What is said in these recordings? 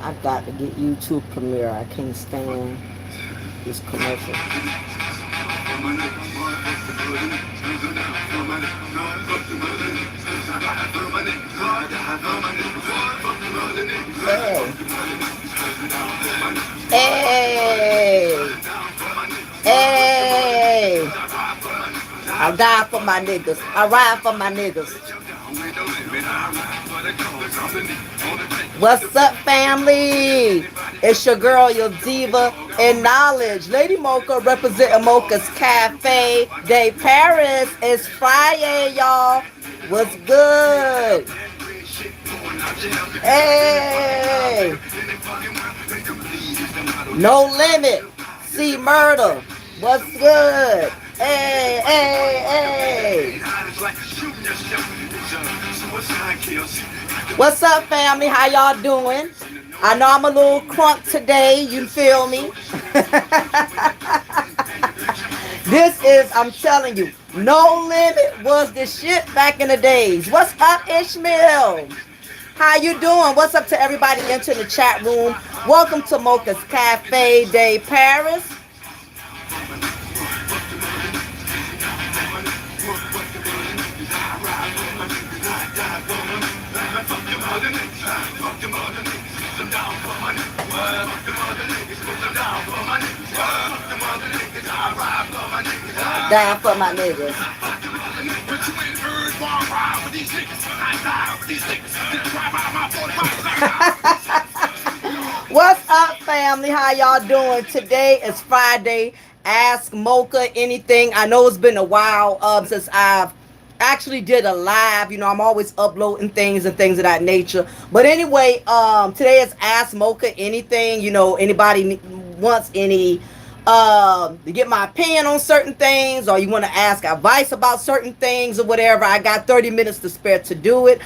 I got to get YouTube Premiere. I can't stand this commercial. Hey, hey, hey! I die for my niggas. I ride for my niggas. What's up, family? It's your girl, your diva in knowledge. Lady Mocha representing Mocha's Cafe de Paris. It's Friday, y'all. What's good? Hey! No limit. See murder. What's good? Hey, hey, hey. What's up, family? How y'all doing? I know I'm a little crunk today. You feel me? This is, I'm telling you, No Limit was the shit back in the days. What's up, Ishmael? How you doing? What's up to everybody entering the chat room? Welcome to Mocha's Cafe de Paris. Down for my niggas. What's up, family? How y'all doing? Today is Friday. Ask Mocha anything. I know it's been a while since I've actually did a live. You know, I'm always uploading things and things of that nature. But anyway, today is Ask Mocha anything. You know, anybody wants any to get my opinion on certain things, or you want to ask advice about certain things or whatever, I got 30 minutes to spare to do it.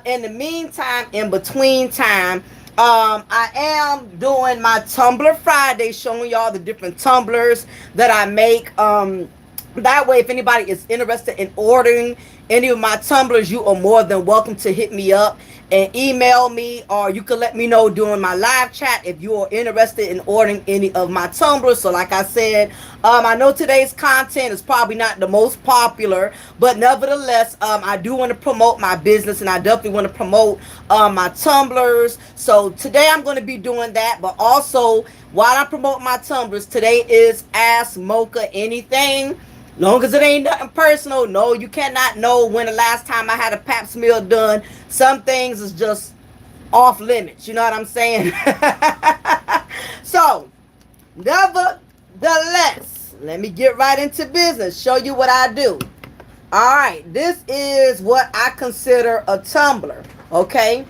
In the meantime, in between time, I am doing my Tumblr Friday, showing y'all the different tumblers that I make. That way, if anybody is interested in ordering any of my tumblers, you are more than welcome to hit me up and email me, or you can let me know during my live chat if you are interested in ordering any of my tumblers. So like I said, I know today's content is probably not the most popular, but nevertheless, I do want to promote my business, and I definitely want to promote my tumblers. So today I'm going to be doing that, but also while I promote my tumblers, today is Ask Mocha Anything. Long as it ain't nothing personal. No, you cannot know when the last time I had a pap smear done. Some things is just off limits. You know what I'm saying? So, nevertheless, let me get right into business. Show you what I do. Alright, this is what I consider a tumbler. Okay?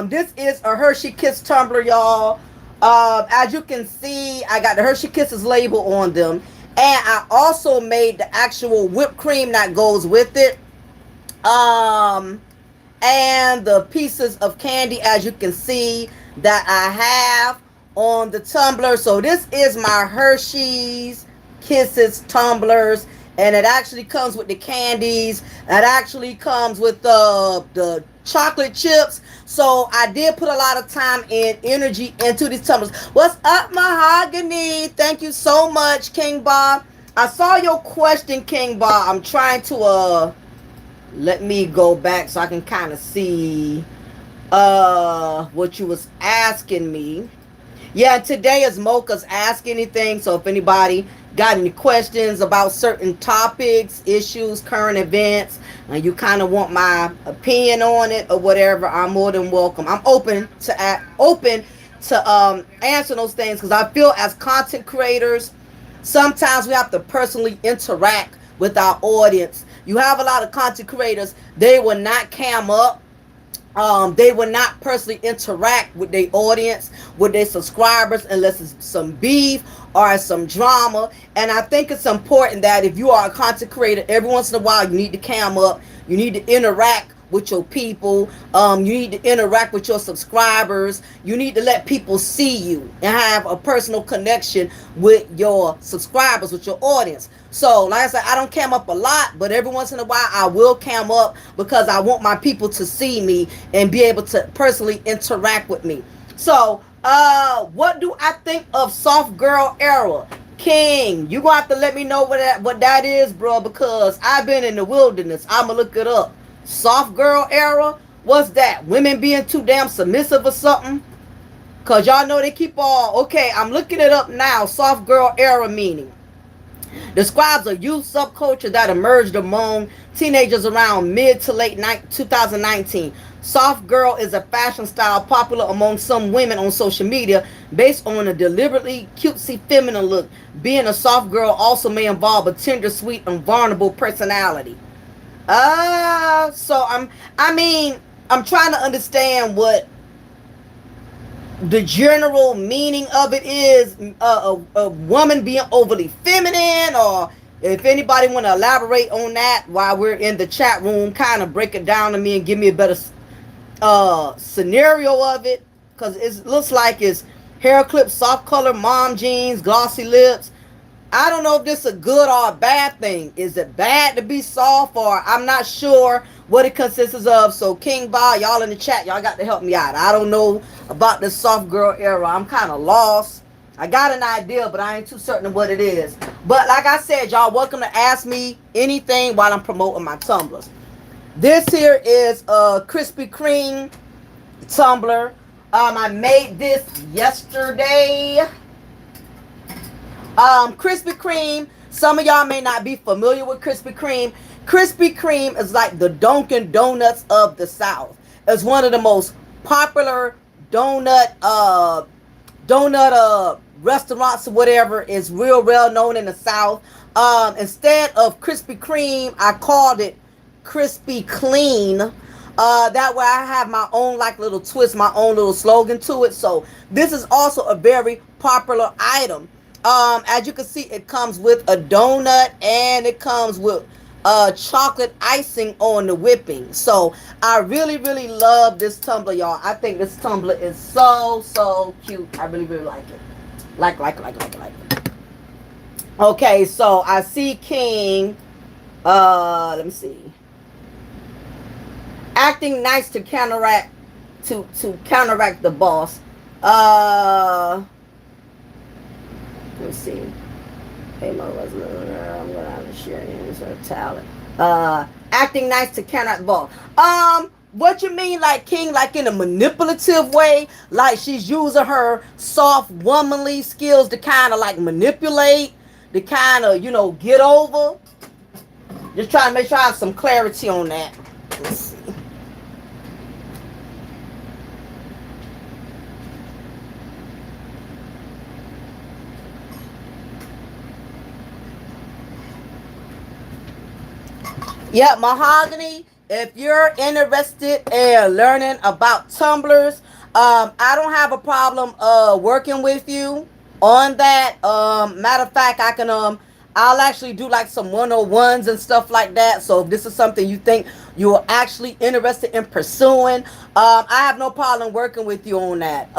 This is a Hershey Kiss tumbler, y'all. As you can see, I got the Hershey Kisses label on them. And I also made the actual whipped cream that goes with it. And the pieces of candy, as you can see, that I have on the tumbler. So this is my Hershey's Kisses tumblers. And it actually comes with the candies. It actually comes with the chocolate chips. So I did put a lot of time and energy into these tumblers. What's up, Mahogany? Thank you so much, King Bob. I saw your question, King Bob. I'm trying to let me go back so I can kind of see what you was asking me. Yeah, today is Mocha's Ask Anything. So if anybody got any questions about certain topics, issues, current events, and you kind of want my opinion on it or whatever, I'm more than welcome. I'm open to answer those things, because I feel as content creators, sometimes we have to personally interact with our audience. You have a lot of content creators, they will not cam up. They will not personally interact with their audience, with their subscribers, unless it's some beef or some drama. And I think it's important that if you are a content creator, every once in a while you need to cam up, you need to interact with your people, you need to interact with your subscribers, you need to let people see you and have a personal connection with your subscribers, with your audience. So like I said, I don't cam up a lot, but every once in a while I will cam up, because I want my people to see me and be able to personally interact with me. So, what do I think of soft girl era? King, you gonna have to let me know what that is, bro, because I've been in the wilderness. I'ma look it up. Soft girl era? What's that? Women being too damn submissive or something? Cause y'all know they keep all okay. I'm looking it up now. Soft girl era meaning describes a youth subculture that emerged among teenagers around mid to late 2019. Soft girl is a fashion style popular among some women on social media based on a deliberately cutesy feminine look. Being a soft girl also may involve a tender, sweet, and vulnerable personality. I mean, I'm trying to understand what the general meaning of it is, a woman being overly feminine, or if anybody want to elaborate on that while we're in the chat room, kind of break it down to me and give me a better scenario of it, because it looks like it's hair clips, soft color, mom jeans, glossy lips. I don't know if this is a good or a bad thing. Is it bad to be soft, or I'm not sure what it consists of. So King Ba, y'all in the chat, y'all got to help me out. I don't know about this soft girl era. I'm kind of lost. I got an idea, but I ain't too certain of what it is. But like I said, y'all welcome to ask me anything while I'm promoting my tumblers. This here is a Krispy Kreme tumbler. I made this yesterday. Krispy Kreme. Some of y'all may not be familiar with Krispy Kreme. Krispy Kreme is like the Dunkin' Donuts of the South. It's one of the most popular donut restaurants or whatever. Is real well known in the South. Instead of Krispy Kreme, I called it Krispy Clean. That way I have my own like little twist, my own little slogan to it. So this is also a very popular item. As you can see, it comes with a donut and it comes with chocolate icing on the whipping. So I really, really love this tumbler, y'all. I think this tumbler is so cute. I really, really like it. Like it. Okay, so I see King. Let me see. Acting nice to counteract the boss. Let's see. Hey, my husband, I'm gonna have to share her talent. Acting nice to counteract the boss. What you mean, like King, like in a manipulative way? Like she's using her soft womanly skills to kind of like manipulate, to kind of, get over? Just trying to make sure I have some clarity on that. Let's see. Yeah, Mahogany, if you're interested in learning about tumblers, I don't have a problem working with you on that. Matter of fact, I'll actually do like some 101s and stuff like that. So if this is something you think you're actually interested in pursuing, I have no problem working with you on that.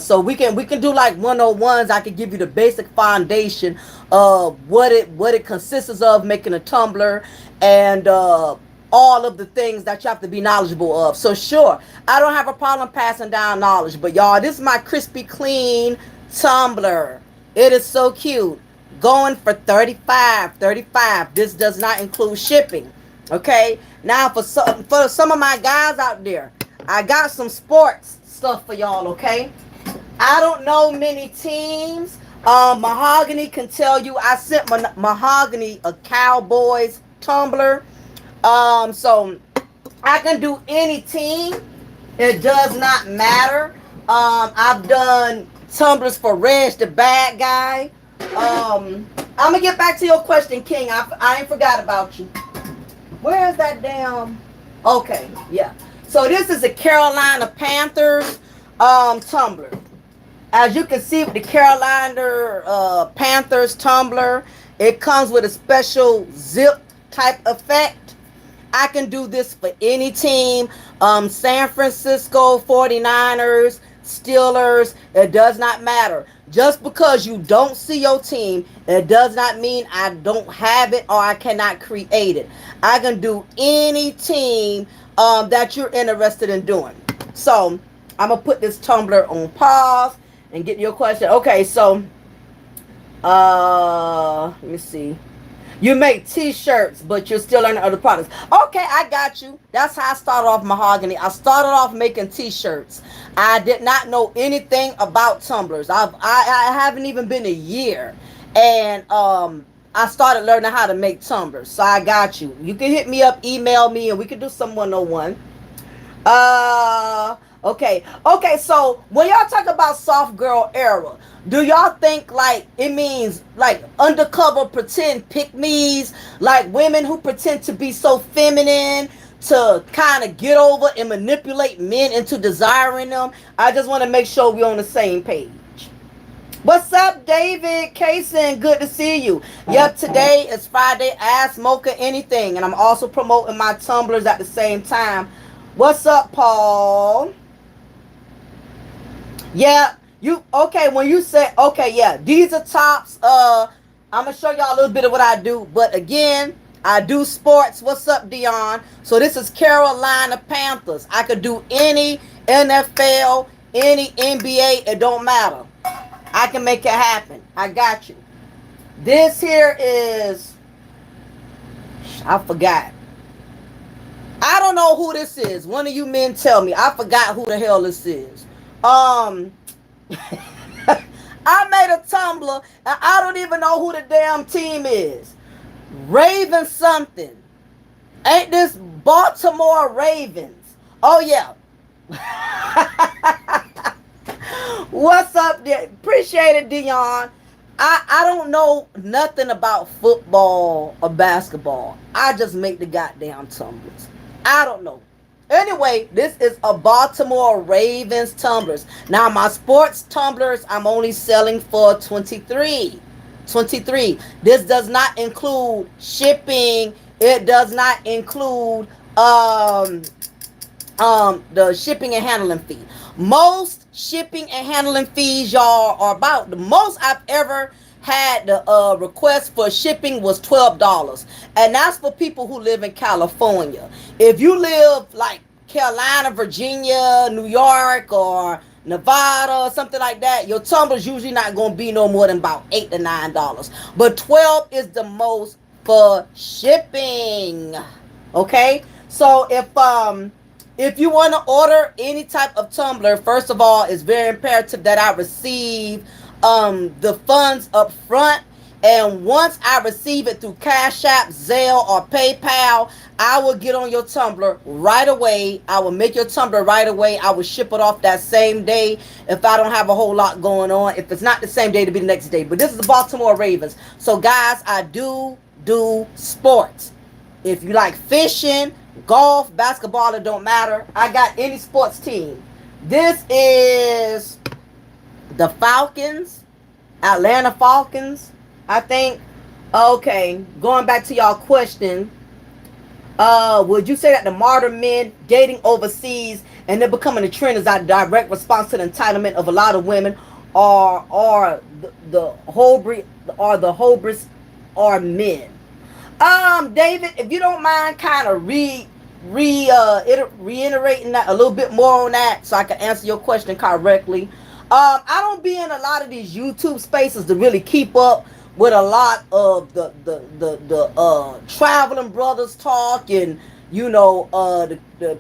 So we can do like 101s. I can give you the basic foundation of what it consists of making a tumbler, and all of the things that you have to be knowledgeable of. So sure, I don't have a problem passing down knowledge. But y'all, this is my Krispy Clean tumbler. It is so cute. Going for $35. This does not include shipping. Okay. Now for some of my guys out there, I got some sports stuff for y'all. Okay. I don't know many teams. Mahogany can tell you I sent Mahogany a Cowboys tumbler. So I can do any team. It does not matter. I've done tumblers for Reg the bad guy. I'm gonna get back to your question, King. I ain't forgot about you. Where's that damn? Okay, yeah. So this is a Carolina Panthers tumbler. As you can see with the Carolina Panthers tumbler, it comes with a special zip type effect. I can do this for any team. San Francisco 49ers, Steelers, it does not matter. Just because you don't see your team, it does not mean I don't have it or I cannot create it. I can do any team that you're interested in doing. So I'm gonna put this Tumblr on pause and get your question. Okay, so let me see. You make t-shirts, but you're still learning other products. Okay, I got you. That's how I started off mahogany. I started off making t-shirts. I did not know anything about tumblers. I haven't even been a year, and I started learning how to make tumblers. So I got you. You can hit me up, email me, and we can do some 101. Okay. So when y'all talk about soft girl era, do y'all think like it means like undercover pretend pick me's, like women who pretend to be so feminine to kind of get over and manipulate men into desiring them? I just want to make sure we're on the same page. What's up, David Kaysen? Good to see you. Yep, today is Friday. Ask Mocha anything. And I'm also promoting my tumblers at the same time. What's up, Paul? Yeah, you okay when you say okay, yeah, these are tops. I'm gonna show y'all a little bit of what I do, but again, I do sports. What's up, Dion? So this is Carolina Panthers. I could do any NFL, any NBA, it don't matter. I can make it happen. I got you. This here is, I forgot. I don't know who this is. One of you men tell me. I forgot who the hell this is. I made a Tumblr and I don't even know who the damn team is. Raven something. Ain't this Baltimore Ravens? Oh yeah. What's up there? Appreciate it, Dion. I don't know nothing about football or basketball. I just make the goddamn tumblers. I don't know. Anyway, this is a Baltimore Ravens tumblers. Now my sports tumblers, I'm only selling for 23. 23. This does not include shipping. It does not include the shipping and handling fee. Most shipping and handling fees, y'all, are about the most I've ever had the request for shipping was $12, and that's for people who live in California. If you live like Carolina, Virginia, New York, or Nevada or something like that, your tumblers usually not going to be no more than about $8 to $9, but 12 is the most for shipping. Okay, so if you want to order any type of tumbler, first of all, it's very imperative that I receive the funds up front. And once I receive it through Cash App, Zelle, or PayPal, I will get on your tumbler right away. I will make your tumbler right away. I will ship it off that same day if I don't have a whole lot going on. If it's not the same day, it'll be the next day. But this is the Baltimore Ravens. So, guys, I do sports. If you like fishing, golf, basketball, it don't matter. I got any sports team. This is the Falcons, Atlanta Falcons, I think. Okay, going back to y'all question. Would you say that the modern men dating overseas and they're becoming a trend is a direct response to the entitlement of a lot of women, or the hobris are men? David, if you don't mind kind of reiterating that a little bit more on that so I can answer your question correctly. I don't be in a lot of these YouTube spaces to really keep up with a lot of the traveling brothers talk, and the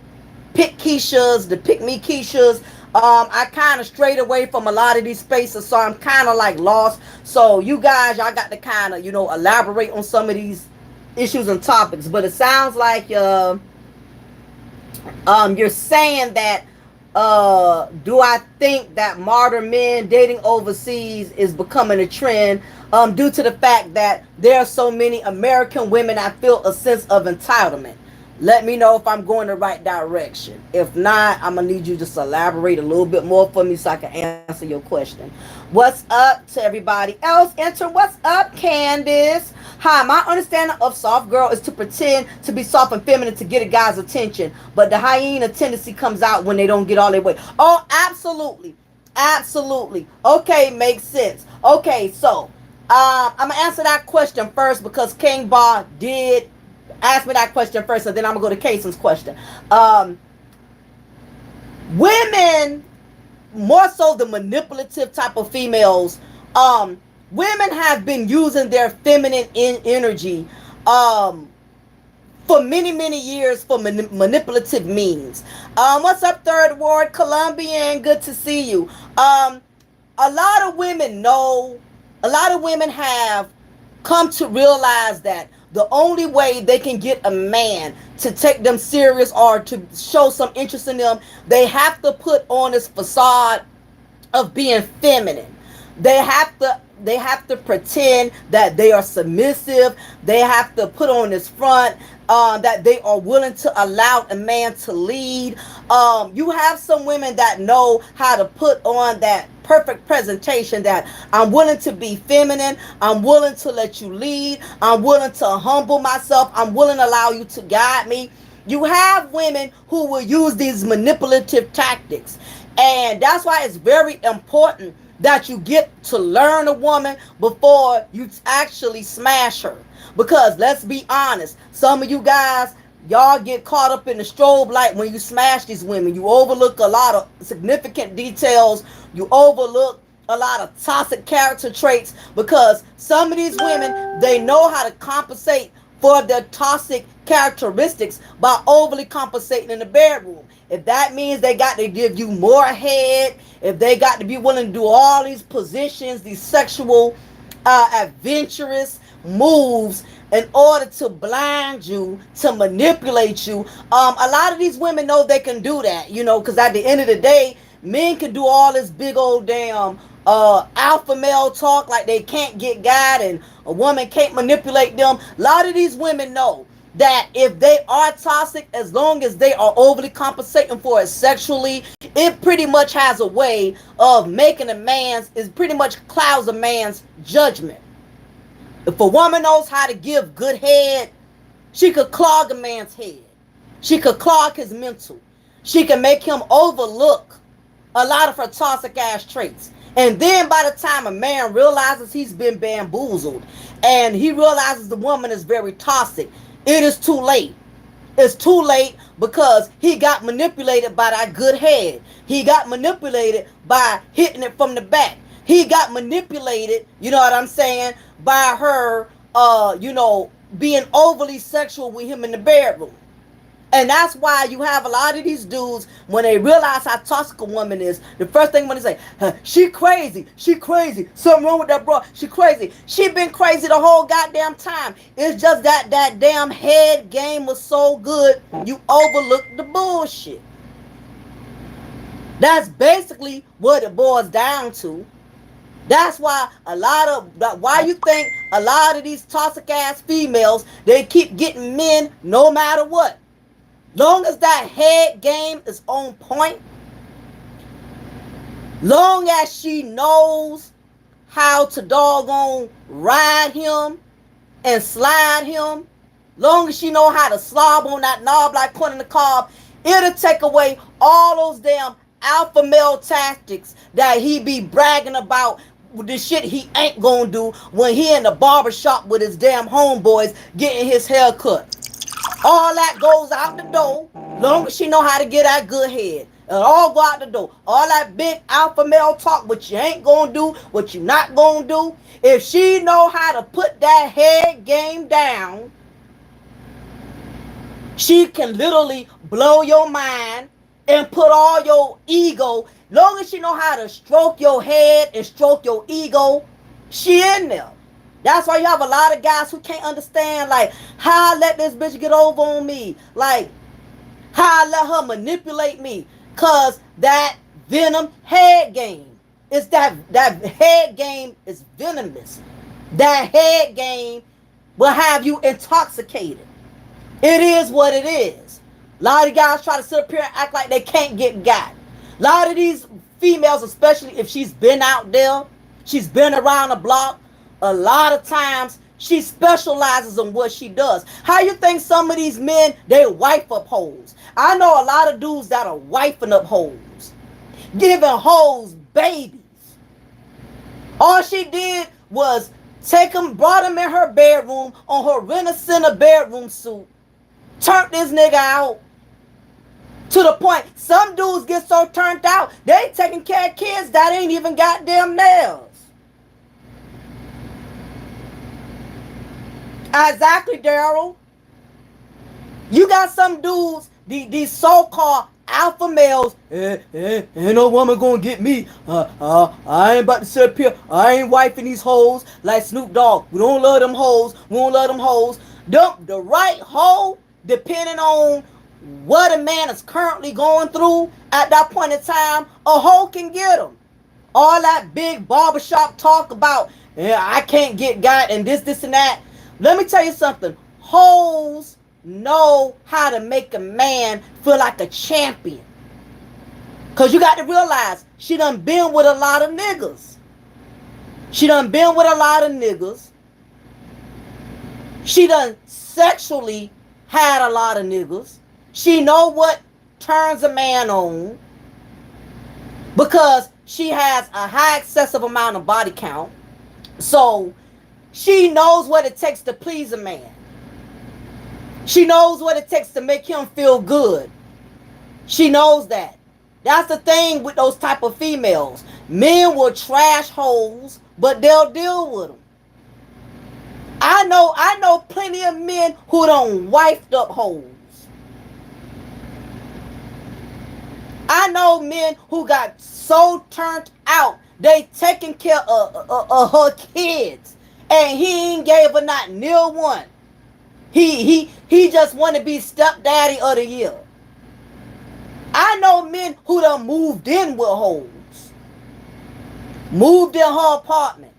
pick Keishas, the pick me Keishas. I kind of strayed away from a lot of these spaces, so I'm kind of like lost. So you guys, y'all got to kind of elaborate on some of these issues and topics. But it sounds like you're saying that do I think that modern men dating overseas is becoming a trend due to the fact that there are so many American women that feel a sense of entitlement? Let me know if I'm going the right direction. If not, I'm going to need you to just elaborate a little bit more for me so I can answer your question. What's up to everybody else? Enter. What's up, Candace? Hi, my understanding of soft girl is to pretend to be soft and feminine to get a guy's attention, but the hyena tendency comes out when they don't get all their way. Oh, absolutely. Absolutely. Okay, makes sense. Okay, so I'm going to answer that question first because King Ba did ask me that question first, and then I'm going to go to Kaysen's question. Women, more so the manipulative type of females, women have been using their feminine energy um, for many, many years for manipulative means. What's up, Third Ward Colombian? Good to see you. A lot of women know, a lot of women have come to realize that the only way they can get a man to take them serious or to show some interest in them, they have to put on this facade of being feminine. They have to pretend that they are submissive. They have to put on this front that they are willing to allow a man to lead. You have some women that know how to put on that perfect presentation that I'm willing to be feminine. I'm willing to let you lead. I'm willing to humble myself. I'm willing to allow you to guide me. You have women who will use these manipulative tactics. And that's why it's very important that you get to learn a woman before you actually smash her. Because let's be honest, some of you guys, y'all get caught up in the strobe light when you smash these women. You overlook a lot of significant details. You overlook a lot of toxic character traits because some of these women, they know how to compensate for their toxic characteristics by overly compensating in the bedroom. If that means they got to give you more head, if they got to be willing to do all these positions, these sexual adventurous moves in order to blind you, to manipulate you, a lot of these women know they can do that, you know, because at the end of the day, men can do all this big old damn alpha male talk like they can't get God and a woman can't manipulate them. A lot of these women know that if they are toxic, as long as they are overly compensating for it sexually, it pretty much has a way of making a man's, it pretty much clouds a man's judgment. If a woman knows how to give good head, she could clog a man's head. She could clog his mental. She can make him overlook a lot of her toxic ass traits. And then by the time a man realizes he's been bamboozled and he realizes the woman is very toxic, it is too late. It's too late because he got manipulated by that good head. He got manipulated by hitting it from the back. He got manipulated, you know what I'm saying, by her, being overly sexual with him in the bedroom. And that's why you have a lot of these dudes, when they realize how toxic a woman is, the first thing when they say, she crazy, something wrong with that bro, she crazy. She been crazy the whole goddamn time. It's just that damn head game was so good, you overlooked the bullshit. That's basically what it boils down to. That's why why you think a lot of these toxic ass females, they keep getting men no matter what. Long as that head game is on point, long as she knows how to doggone ride him and slide him, long as she know how to slob on that knob like putting the cob, it'll take away all those damn alpha male tactics that he be bragging about, the shit he ain't gonna do when he in the barber shop with his damn homeboys getting his hair cut. All that goes out the door, long as she know how to get that good head. It'll all go out the door. All that big alpha male talk, what you ain't gonna do, what you not gonna do. If she know how to put that head game down, she can literally blow your mind and put all your ego. Long as she know how to stroke your head and stroke your ego, she in there. That's why you have a lot of guys who can't understand, like, how I let this bitch get over on me. Like, how I let her manipulate me. Because that venom head game. It's that head game is venomous. That head game will have you intoxicated. It is what it is. A lot of guys try to sit up here and act like they can't get got. A lot of these females, especially if she's been out there, she's been around the block, a lot of times she specializes in what she does. How you think some of these men, they wife up hoes? I know a lot of dudes that are wifing up hoes, giving hoes babies. All she did was take him, brought him in her bedroom on her Renaissance bedroom suit, turned this nigga out, To the point, some dudes get so turned out, they taking care of kids that ain't even goddamn nails. Exactly, Daryl. You got some dudes, these so-called alpha males. Ain't no woman gonna get me. I ain't about to sit up here. I ain't wifing these hoes like Snoop Dogg. We don't love them hoes. We don't love them hoes. The right hoe, depending on what a man is currently going through at that point in time, a hoe can get them. All that big barbershop talk about, yeah, I can't get God and this and that. Let me tell you something. Hoes know how to make a man feel like a champion. Cause you got to realize she done been with a lot of niggas. She done been with a lot of niggas. She done sexually had a lot of niggas. She know what turns a man on. Because she has a high excessive amount of body count. So she knows what it takes to please a man. She knows what it takes to make him feel good. She knows that. That's the thing with those type of females. Men will trash hoes, but they'll deal with them. I know plenty of men who done wifed up hoes. I know men who got so turned out, they taking care of her kids, and he ain't gave her not near one. He just want to be stepdaddy of the year. I know men who done moved in with hoes, moved in her apartment.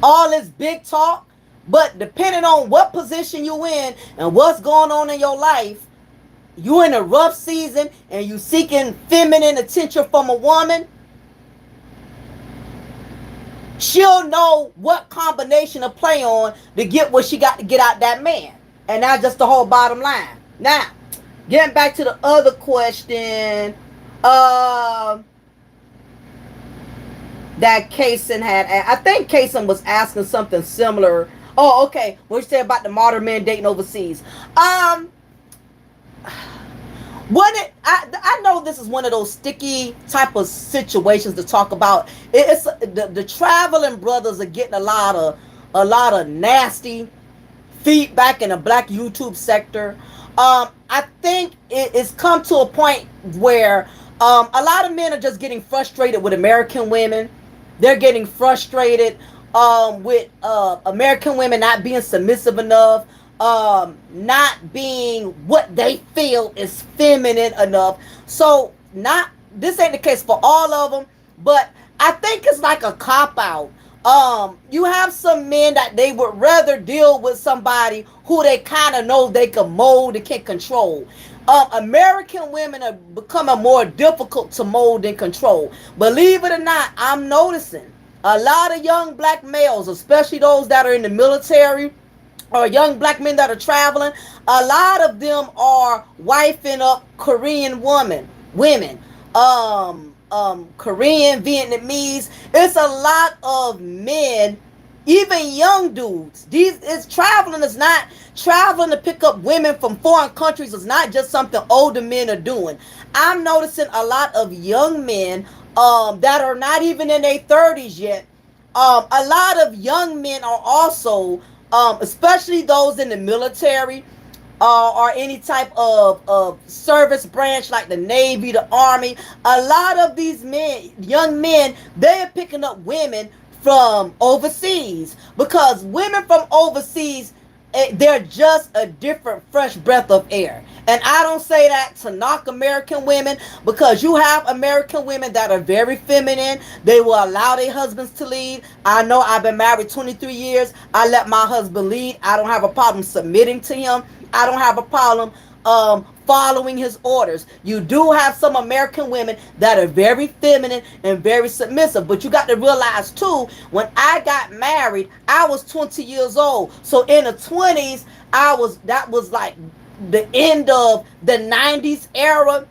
All this big talk, but depending on what position you in and what's going on in your life, you in a rough season and you seeking feminine attention from a woman, she'll know what combination to play on to get what she got to get out that man. And that's just the whole bottom line. Now, getting back to the other question, that Kaysen had. I think Kaysen was asking something similar. Oh, okay. What you said about the modern men dating overseas. I know this is one of those sticky type of situations to talk about. It's the traveling brothers are getting a lot of nasty feedback in the black YouTube sector. I think it's come to a point where a lot of men are just getting frustrated with American women. They're getting frustrated with American women not being submissive enough, not being what they feel is feminine enough. So this ain't the case for all of them, but I think it's like a cop out. You have some men that they would rather deal with somebody who they kind of know they can mold and can control. American women are becoming more difficult to mold and control. Believe it or not, I'm noticing a lot of young black males, especially those that are in the military or young black men that are traveling, a lot of them are wifing up Korean women, Korean, Vietnamese. It's a lot of men, even young dudes. It's traveling is not traveling to pick up women from foreign countries is not just something older men are doing. I'm noticing a lot of young men that are not even in their 30s yet. A lot of young men are also, especially those in the military, or any type of service branch like the Navy, the Army. A lot of these men, young men, they're picking up women from overseas because women from overseas, they're just a different fresh breath of air. And I don't say that to knock American women, because you have American women that are very feminine. They will allow their husbands to lead. I know I've been married 23 years. I let my husband lead. I don't have a problem submitting to him. I don't have a problem following his orders. You do have some American women that are very feminine and very submissive, but you got to realize too, when I got married, I was 20 years old. So in the 20s, that was like the end of the 90s era,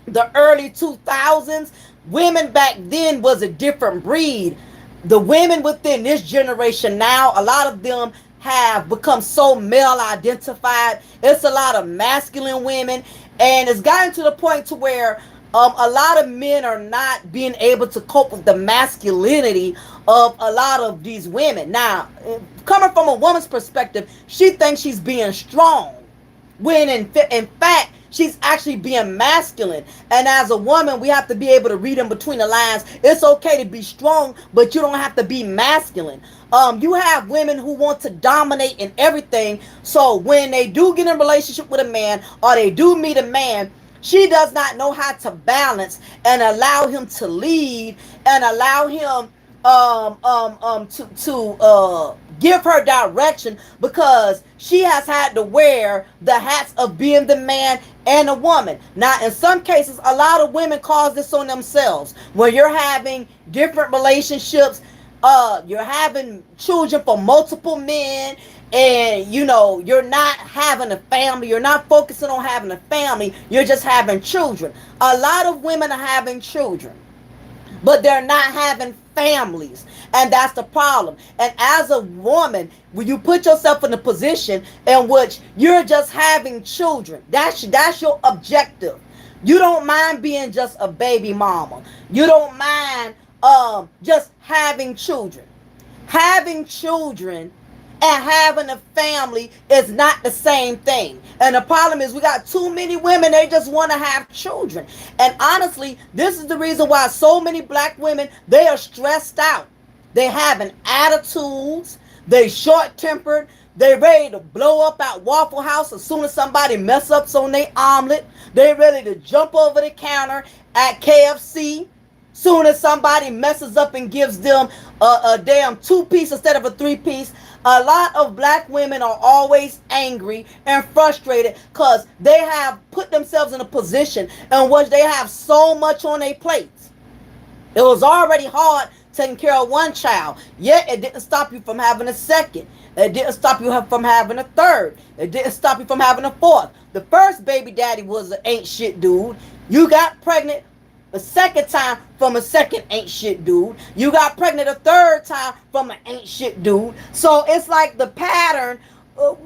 the early 2000s. Women back then was a different breed. The women within this generation now, a lot of them have become so male identified. It's a lot of masculine women, and it's gotten to the point to where a lot of men are not being able to cope with the masculinity of a lot of these women. Now, coming from a woman's perspective, she thinks she's being strong, when in fact she's actually being masculine. And as a woman, we have to be able to read in between the lines. It's okay to be strong, but you don't have to be masculine. You have women who want to dominate in everything, so when they do get in a relationship with a man or they do meet a man, she does not know how to balance and allow him to lead and allow him to give her direction, because she has had to wear the hats of being the man and a woman. Now, in some cases, a lot of women cause this on themselves. When you're having different relationships, you're having children for multiple men, and you're not having a family, you're not focusing on having a family, you're just having children. A lot of women are having children, but they're not having families, and that's the problem. And as a woman, when you put yourself in a position in which you're just having children, that's your objective. You don't mind being just a baby mama. You don't mind just having children. Having children and having a family is not the same thing. And the problem is we got too many women, they just want to have children. And honestly, this is the reason why so many black women, they are stressed out. They having attitudes, they short-tempered, they ready to blow up at Waffle House as soon as somebody mess up on their omelet. They ready to jump over the counter at KFC soon as somebody messes up and gives them a damn 2-piece instead of a 3-piece. A lot of black women are always angry and frustrated because they have put themselves in a position in which they have so much on their plates. It was already hard taking care of one child, yet it didn't stop you from having a second. It didn't stop you from having a third. It didn't stop you from having a fourth. The first baby daddy was an ain't shit dude. You got pregnant a second time from a second ain't shit dude. You got pregnant a third time from an ain't shit dude. So it's like the pattern.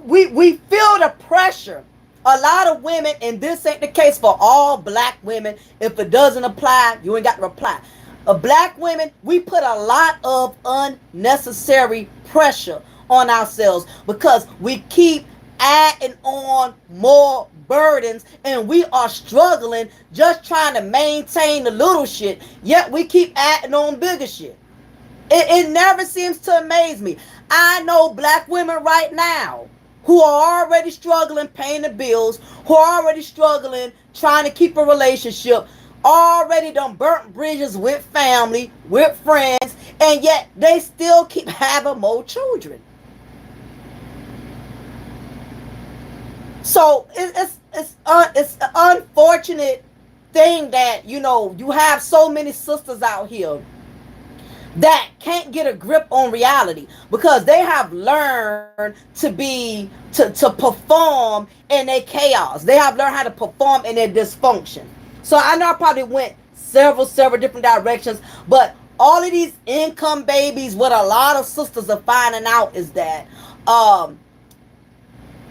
We feel the pressure. A lot of women, and this ain't the case for all black women. If it doesn't apply, you ain't got to reply. Black women, we put a lot of unnecessary pressure on ourselves because we keep adding on more burdens, and we are struggling just trying to maintain the little shit, yet we keep adding on bigger shit. It never seems to amaze me. I know black women right now who are already struggling paying the bills, who are already struggling trying to keep a relationship, already done burnt bridges with family, with friends, and yet they still keep having more children. So it's an unfortunate thing that you have so many sisters out here that can't get a grip on reality because they have learned to perform in their chaos. They have learned how to perform in their dysfunction. So I know I probably went several different directions, but all of these income babies, what a lot of sisters are finding out is that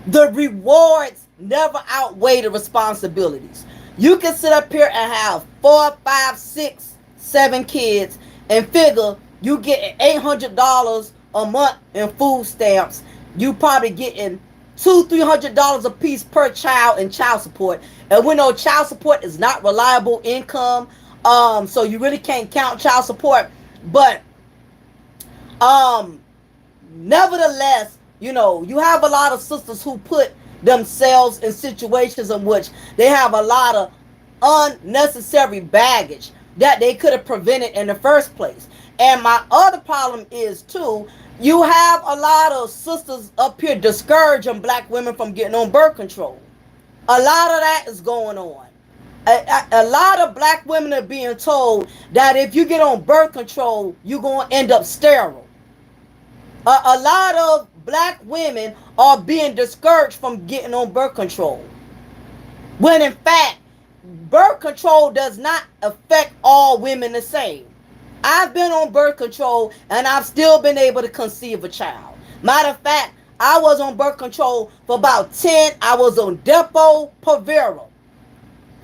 the rewards never outweigh the responsibilities. You can sit up here and have 4, 5, 6, 7 kids and figure you get $800 a month in food stamps. You probably getting $200-$300 a piece per child in child support. And we know child support is not reliable income, so you really can't count child support. But nevertheless, you have a lot of sisters who put themselves in situations in which they have a lot of unnecessary baggage that they could have prevented in the first place. And my other problem is too, you have a lot of sisters up here discouraging black women from getting on birth control. A lot of that is going on. A lot of black women are being told that if you get on birth control, you're going to end up sterile. A lot of black women are being discouraged from getting on birth control, when in fact birth control does not affect all women the same. I've been on birth control and I've still been able to conceive a child. Matter of fact, I was on birth control for about 10. I was on Depo Provera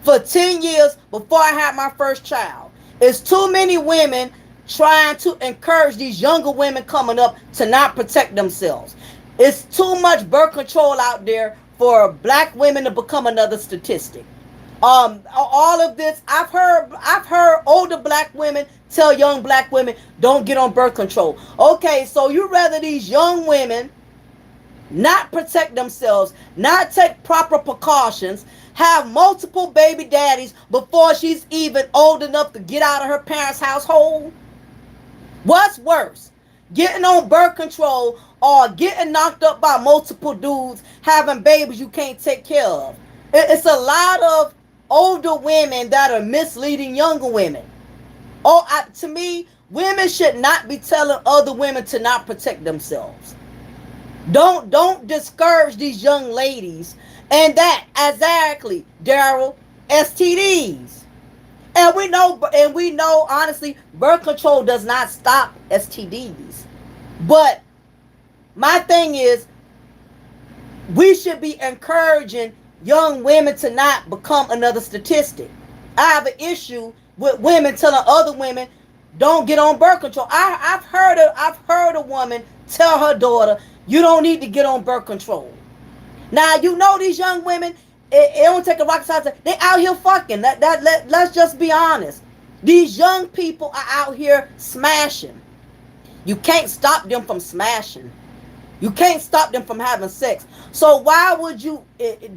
for 10 years before I had my first child. It's too many women trying to encourage these younger women coming up to not protect themselves. It's too much birth control out there for black women to become another statistic. All of this, I've heard older black women tell young black women, don't get on birth control. Okay, so you rather these young women not protect themselves, not take proper precautions, have multiple baby daddies before she's even old enough to get out of her parents' household? What's worse? Getting on birth control or getting knocked up by multiple dudes having babies you can't take care of? It's a lot of older women that are misleading younger women. To me, women should not be telling other women to not protect themselves. Don't discourage these young ladies. And that exactly, Daryl, STDs. And we know honestly, birth control does not stop STDs. But my thing is, we should be encouraging young women to not become another statistic. I have an issue with women telling other women don't get on birth control. I've heard a woman tell her daughter, you don't need to get on birth control. Now you know these young women, it don't take a rocket scientist. They out here fucking. Let's just be honest. These young people are out here smashing. You can't stop them from smashing. You can't stop them from having sex. So why would you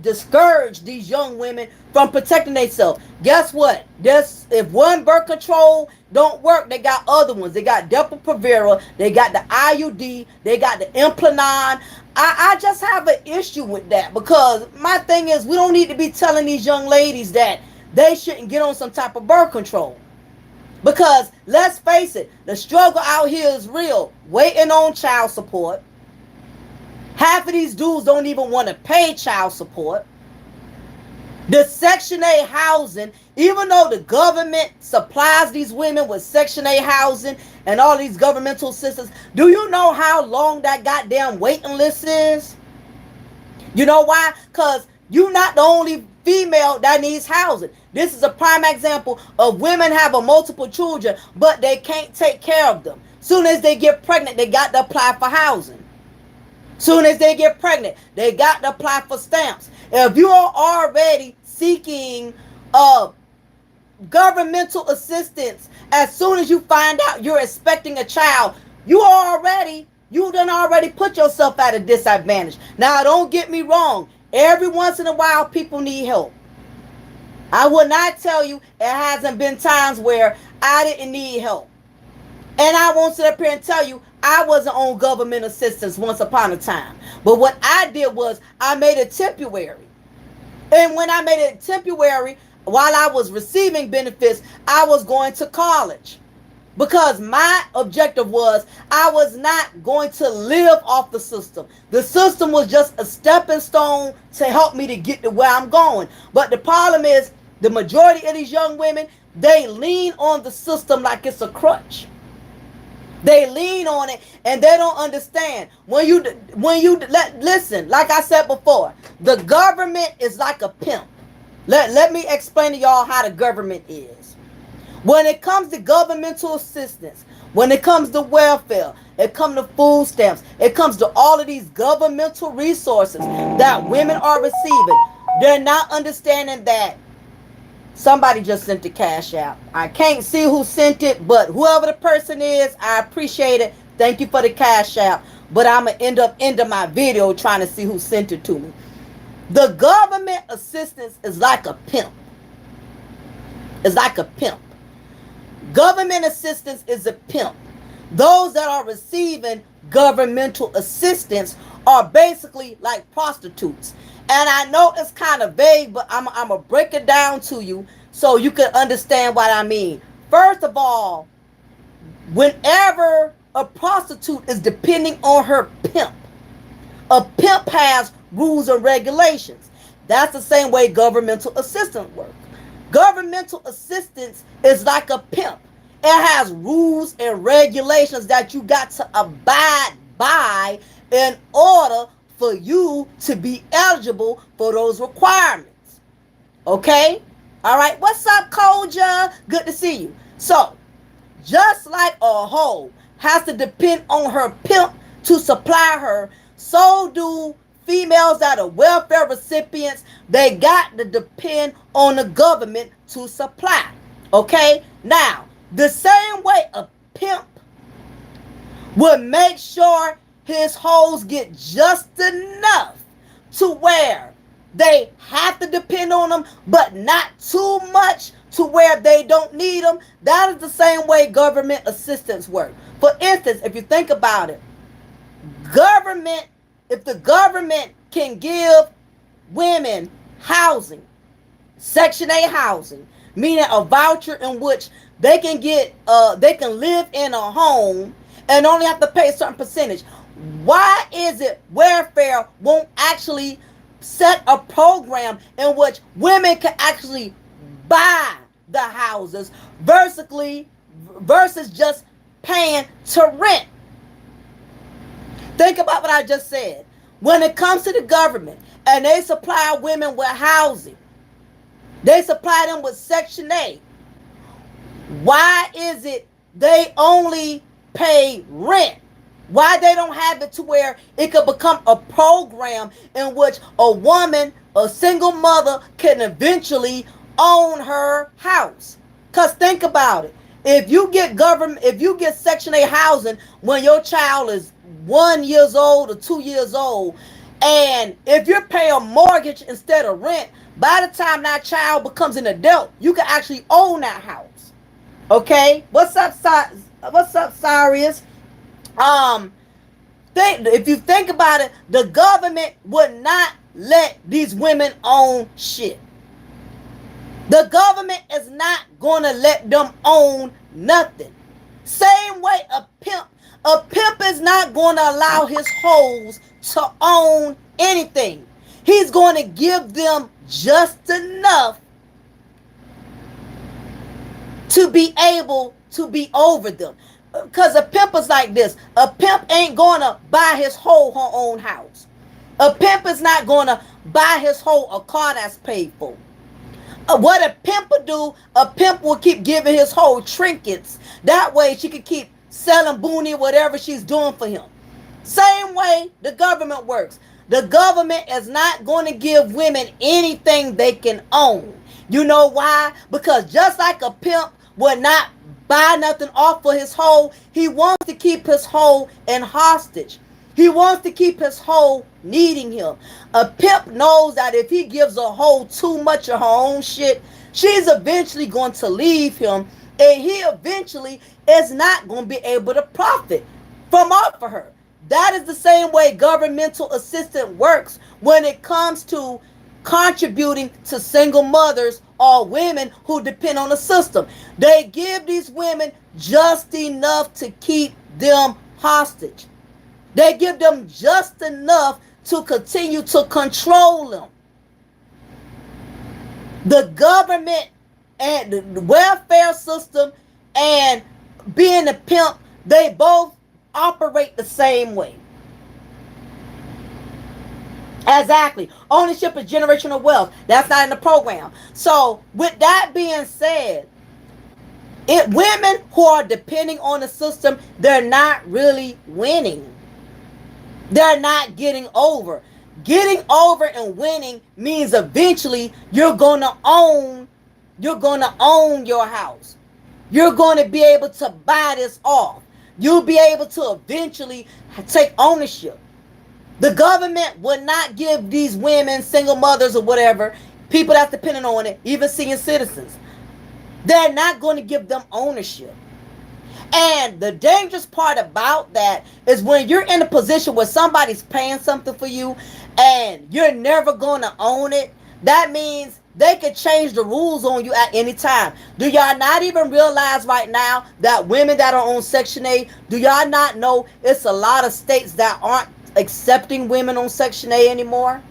discourage these young women from protecting themselves? Guess what? If one birth control don't work, they got other ones. They got Depo-Provera, they got the IUD, they got the Implanon. I just have an issue with that, because my thing is, we don't need to be telling these young ladies that they shouldn't get on some type of birth control. Because let's face it, the struggle out here is real. Waiting on child support. Half of these dudes don't even want to pay child support. The Section 8 housing, even though the government supplies these women with Section 8 housing and all these governmental assistance, do you know how long that goddamn waiting list is? You know why? Because you're not the only female that needs housing. This is a prime example of women having multiple children, but they can't take care of them. Soon as they get pregnant, they got to apply for housing. Soon as they get pregnant, they got to apply for stamps. If you are already seeking governmental assistance, as soon as you find out you're expecting a child, you done already put yourself at a disadvantage. Now, don't get me wrong. Every once in a while, people need help. I will not tell you it hasn't been times where I didn't need help. And I won't sit up here and tell you I wasn't on government assistance once upon a time. But what I did was I made it temporary. And when I made it temporary, while I was receiving benefits, I was going to college. Because my objective was I was not going to live off the system. The system was just a stepping stone to help me to get to where I'm going. But the problem is, the majority of these young women, they lean on the system like it's a crutch. They lean on it and they don't understand. Listen, like I said before, the government is like a pimp. Let me explain to y'all how the government is. When it comes to governmental assistance, when it comes to welfare, it comes to food stamps, it comes to all of these governmental resources that women are receiving, they're not understanding that somebody just sent the cash out. I can't see who sent it, but whoever the person is, I appreciate it. Thank you for the cash out. But I'm going to end up ending my video trying to see who sent it to me. The government assistance is like a pimp. It's like a pimp. Government assistance is a pimp. Those that are receiving governmental assistance are basically like prostitutes. And I know it's kind of vague, but I'm going to break it down to you so you can understand what I mean. First of all, whenever a prostitute is depending on her pimp, a pimp has rules and regulations. That's the same way governmental assistance works. Governmental assistance is like a pimp. It has rules and regulations that you got to abide by in order for you to be eligible for those requirements. Okay? All right. What's up, Koja? Good to see you. So, just like a hoe has to depend on her pimp to supply her, so do females that are welfare recipients. They got to depend on the government to supply. Okay? Now, the same way a pimp would make sure his hoes get just enough to where they have to depend on them, but not too much to where they don't need them. That is the same way government assistance works. For instance, if you think about it, government, if the government can give women housing, Section 8 housing, meaning a voucher in which they can get, they can live in a home and only have to pay a certain percentage. Why is it welfare won't actually set a program in which women can actually buy the houses versus just paying to rent? Think about what I just said. When it comes to the government and they supply women with housing, they supply them with Section 8. Why is it they only pay rent? Why they don't have it to where it could become a program in which a woman, a single mother, can eventually own her house? Because think about it. If you get Section 8 housing when your child is 1 year old or 2 years old, and if you're paying a mortgage instead of rent, by the time that child becomes an adult, you can actually own that house. Okay? What's up, Sirius? If you think about it, the government would not let these women own shit. The government is not going to let them own nothing. Same way a pimp is not going to allow his hoes to own anything. He's going to give them just enough to be able to be over them. Because a pimp is like this. A pimp ain't going to buy his whole her own house. A pimp is not going to buy his whole a car that's paid for. What a pimp will do, a pimp will keep giving his whole trinkets. That way she can keep selling boonie, whatever she's doing for him. Same way the government works. The government is not going to give women anything they can own. You know why? Because just like a pimp would not buy nothing off for his hoe, he wants to keep his hoe in hostage. He wants to keep his hoe needing him. A pimp knows that if he gives a hoe too much of her own shit, she's eventually going to leave him, and he eventually is not going to be able to profit from off of her. That is the same way governmental assistance works when it comes to contributing to single mothers or women who depend on the system. They give these women just enough to keep them hostage. They give them just enough to continue to control them. The government and the welfare system and being a pimp, they both operate the same way. Exactly. Ownership is generational wealth. That's not in the program. So with that being said, women who are depending on the system, they're not really winning. They're not getting over. Getting over and winning means eventually you're gonna own your house. You're going to be able to buy this off. You'll be able to eventually take ownership. The government would not give these women, single mothers or whatever, people that's dependent on it, even senior citizens, they're not going to give them ownership. And the dangerous part about that is when you're in a position where somebody's paying something for you and you're never going to own it, that means they could change the rules on you at any time. Do y'all not even realize right now that women that are on Section 8, do y'all not know it's a lot of states that aren't accepting women on Section 8 anymore?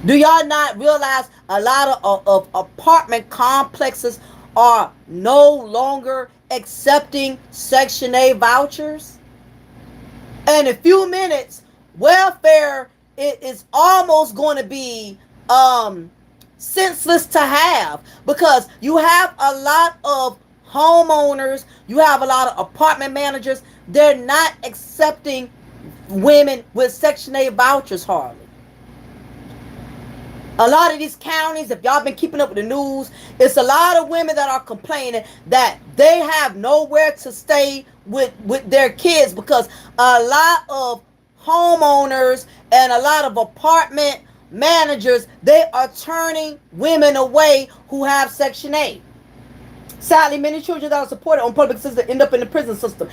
Do y'all not realize a lot of apartment complexes are no longer accepting Section 8 vouchers? In a few minutes, welfare is almost going to be senseless to have, because you have a lot of homeowners, you have a lot of apartment managers. They're not accepting women with Section 8 vouchers hardly. A lot of these counties, if y'all been keeping up with the news, it's a lot of women that are complaining that they have nowhere to stay with their kids, because a lot of homeowners and a lot of apartment managers, they are turning women away who have Section 8. Sadly, many children that are supported on public system end up in the prison system.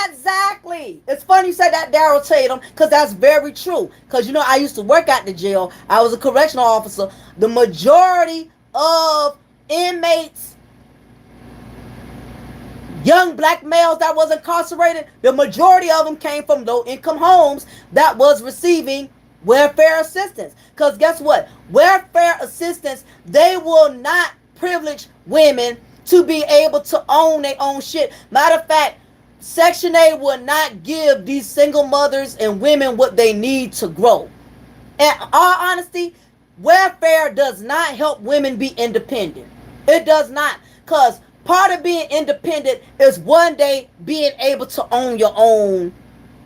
Exactly. It's funny you said that, Daryl Tatum, because that's very true. Because, you know, I used to work at the jail. I was a correctional officer. The majority of inmates, young black males that was incarcerated, the majority of them came from low-income homes that was receiving welfare assistance. Because guess what? Welfare assistance, they will not privilege women to be able to own their own shit. Matter of fact, Section 8 will not give these single mothers and women what they need to grow. In all honesty, welfare does not help women be independent. It does not. Because part of being independent is one day being able to own your own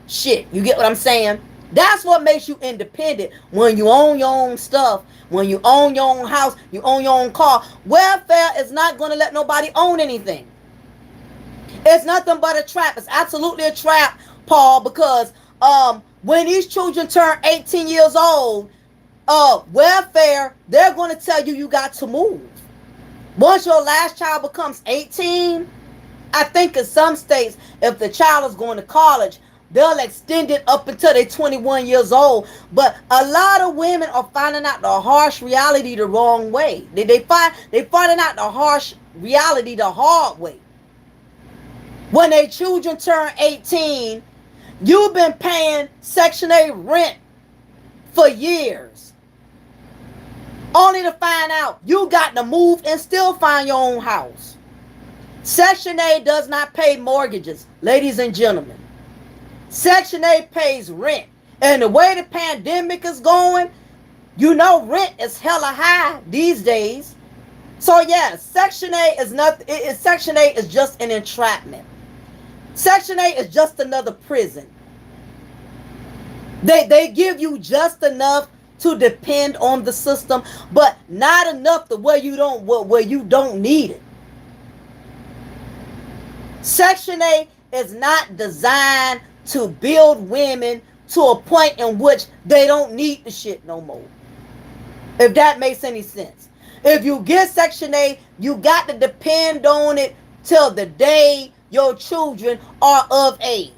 shit. You get what I'm saying? That's what makes you independent. When you own your own stuff, when you own your own house, you own your own car. Welfare is not going to let nobody own anything. It's nothing but a trap. It's absolutely a trap, Paul, because when these children turn 18 years old, welfare, they're going to tell you got to move. Once your last child becomes 18, I think in some states, if the child is going to college, they'll extend it up until they're 21 years old. But a lot of women are finding out the harsh reality the wrong way. They finding out the harsh reality the hard way. When their children turn 18, you've been paying Section 8 rent for years, only to find out you got to move and still find your own house. Section 8 does not pay mortgages, ladies and gentlemen. Section 8 pays rent. And the way the pandemic is going, you know rent is hella high these days. So yeah, Section 8 is nothing. Section 8 is just an entrapment. Section 8 is just another prison. They give you just enough to depend on the system, but not enough to where you don't need it. Section 8 is not designed to build women to a point in which they don't need the shit no more. If that makes any sense. If you get Section 8, you got to depend on it till the day your children are of age.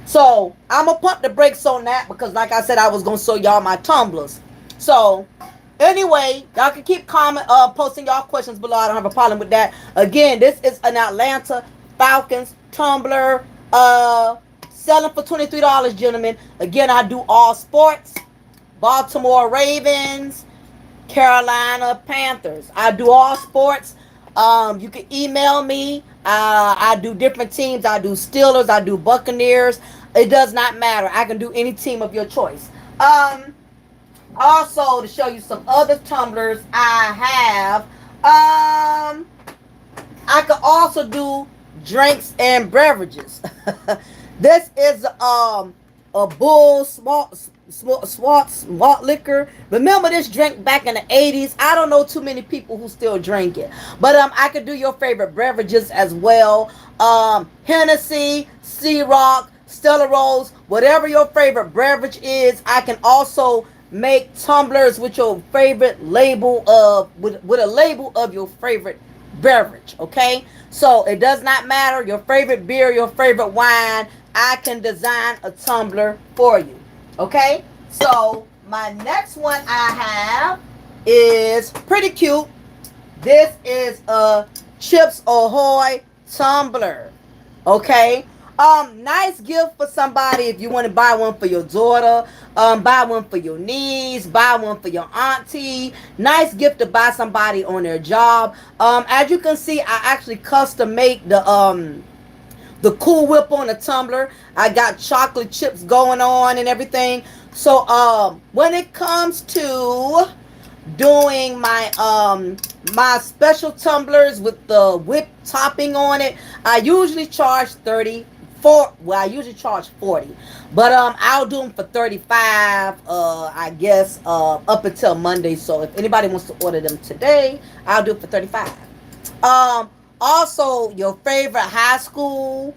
So I'm going to pump the brakes on that, because like I said, I was going to show y'all my tumblers. So anyway, y'all can keep posting y'all questions below. I don't have a problem with that. Again, this is an Atlanta Falcons tumbler. Selling for $23, gentlemen. Again, I do all sports. Baltimore Ravens, Carolina Panthers. I do all sports. You can email me. I do different teams. I do Steelers. I do Buccaneers. It does not matter. I can do any team of your choice. Also, to show you some other tumblers I have, I could also do drinks and beverages. This is a Bull Swart liquor. Remember this drink back in the 80s? I don't know too many people who still drink it. But I could do your favorite beverages as well. Hennessy, Ciroc, Stella Rose, whatever your favorite beverage is. I can also make tumblers with your favorite label with a label of your favorite beverage. Okay? So it does not matter your favorite beer, your favorite wine. I can design a tumbler for you. Okay? So my next one I have is pretty cute. This is a Chips Ahoy tumbler. Okay? Nice gift for somebody if you want to buy one for your daughter, buy one for your niece, buy one for your auntie. Nice gift to buy somebody on their job. As you can see, I actually custom make the the Cool Whip on the tumbler. I got chocolate chips going on and everything. So when it comes to doing my special tumblers with the whipped topping on it, I usually charge 30 for, well, I usually charge 40, but I'll do them for 35, I guess, up until Monday. So if anybody wants to order them today, I'll do it for 35. Also, your favorite high school,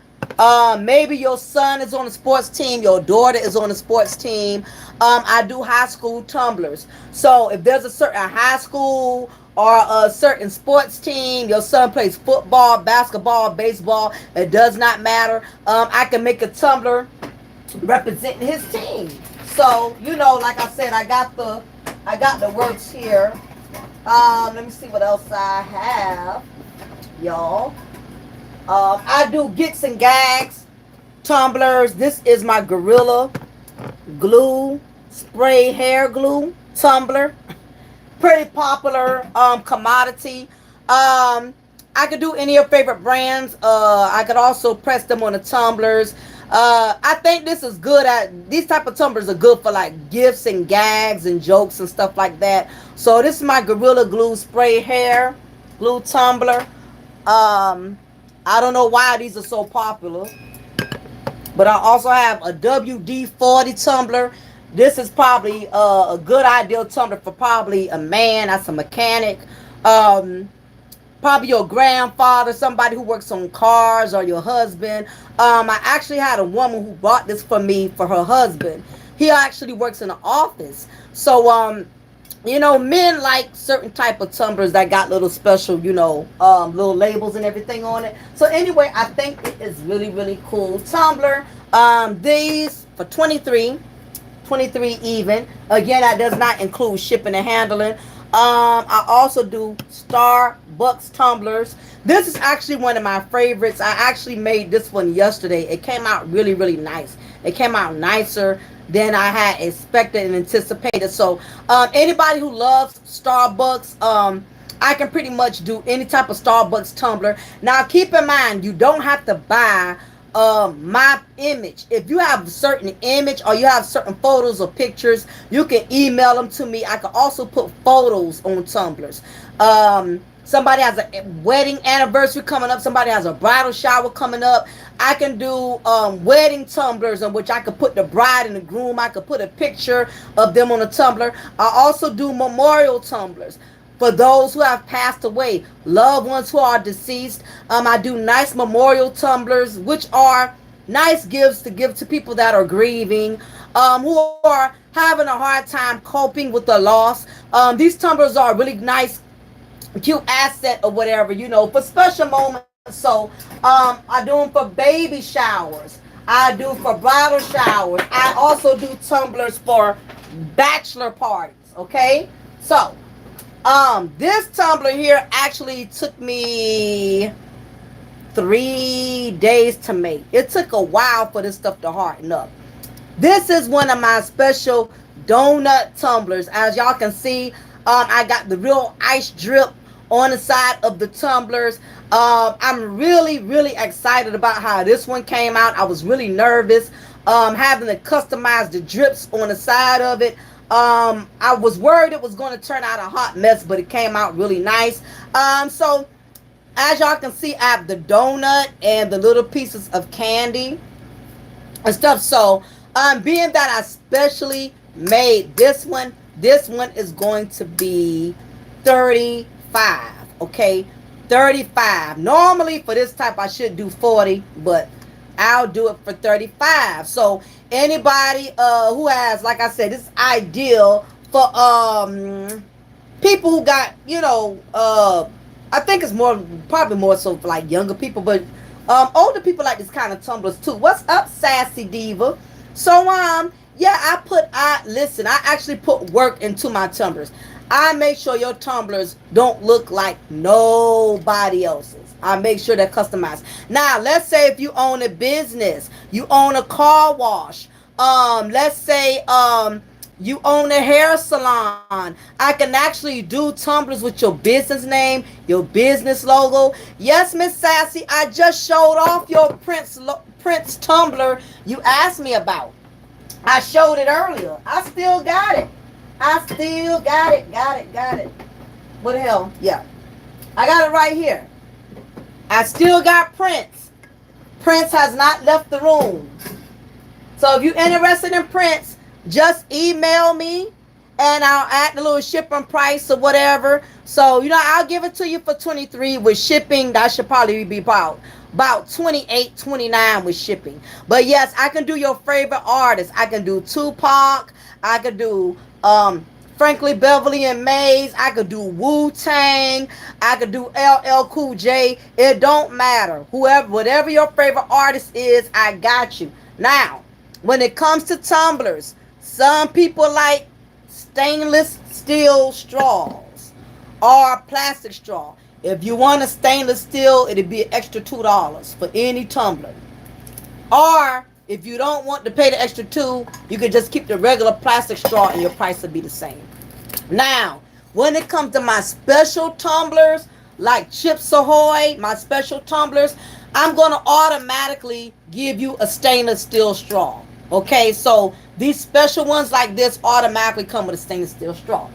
maybe your son is on the sports team, your daughter is on the sports team. I do high school tumblers. So if there's a certain high school or a certain sports team, your son plays football, basketball, baseball, it does not matter. I can make a tumbler representing his team. So, you know, like I said, I got the works here. Let me see what else I have, y'all. I do Gits and Gags tumblers. This is my Gorilla Glue spray hair glue tumbler. Pretty popular commodity. I could do any of your favorite brands. I could also press them on the tumblers. I think this is good at, these type of tumblers are good for like gifts and gags and jokes and stuff like that. So this is my Gorilla Glue spray hair glue tumbler. I don't know why these are so popular, but I also have a WD-40 tumbler. This is probably a good ideal tumbler for probably a man that's a mechanic, probably your grandfather, somebody who works on cars, or your husband. I actually had a woman who bought this for me for her husband. He actually works in the office. So you know, men like certain type of tumblers that got little special, you know, little labels and everything on it. So anyway, I think it is really, really cool tumbler. These for 23 even. Again, that does not include shipping and handling. I also do Starbucks tumblers. This is actually one of my favorites. I actually made this one yesterday. It came out really, really nice. It came out nicer than I had expected and anticipated. So anybody who loves Starbucks, I can pretty much do any type of Starbucks tumbler. Now keep in mind, you don't have to buy my image. If you have a certain image or you have certain photos or pictures, you can email them to me. I can also put photos on tumblers. Somebody has a wedding anniversary coming up, somebody has a bridal shower coming up, I can do wedding tumblers in which I could put the bride and the groom. I could put a picture of them on a tumbler. I also do memorial tumblers for those who have passed away, loved ones who are deceased. I do nice memorial tumblers, which are nice gifts to give to people that are grieving, who are having a hard time coping with the loss. These tumblers are really nice, cute asset or whatever, you know, for special moments. So I do them for baby showers. I do for bridal showers. I also do tumblers for bachelor parties. Okay, so this tumbler here actually took me 3 days to make. It took a while for this stuff to harden up. This is one of my special donut tumblers. As y'all can see, I got the real ice drip on the side of the tumblers. I'm really, really excited about how this one came out. I was really nervous having to customize the drips on the side of it. I was worried it was going to turn out a hot mess, but it came out really nice. So as y'all can see, I have the donut and the little pieces of candy and stuff. So being that I specially made this one is going to be 35. Okay, 35. Normally for this type I should do 40, but I'll do it for 35. So anybody who has, like I said, this is ideal for people who got, you know, I think it's probably more so for like younger people, but older people like this kind of tumblers too. What's up, Sassy Diva? So yeah, listen, I actually put work into my tumblers. I make sure your tumblers don't look like nobody else's. I make sure they're customized. Now, let's say if you own a business, you own a car wash. Let's say You own a hair salon. I can actually do tumblers with your business name, your business logo. Yes, Miss Sassy, I just showed off your Prince tumbler you asked me about. I showed it earlier. I still got it. I still got it. Got it. What the hell? Yeah. I got it right here. I still got Prince. Prince has not left the room. So if you're interested in Prince, just email me and I'll add the little shipping price or whatever. So, I'll give it to you for 23 with shipping. That should probably be about 28, 29 with shipping. But yes, I can do your favorite artists. I can do Tupac. I could do Frankly Beverly and Maze. I could do Wu-Tang. I could do LL Cool J. It don't matter. Whatever your favorite artist is, I got you. Now, when it comes to tumblers, some people like stainless steel straws or plastic straw. If you want a stainless steel, it'd be an extra $2 for any tumbler. Or if you don't want to pay the extra $2, you can just keep the regular plastic straw and your price will be the same. Now, when it comes to my special tumblers, like Chips Ahoy, my special tumblers, I'm going to automatically give you a stainless steel straw. Okay, so these special ones like this automatically come with a stainless steel straw.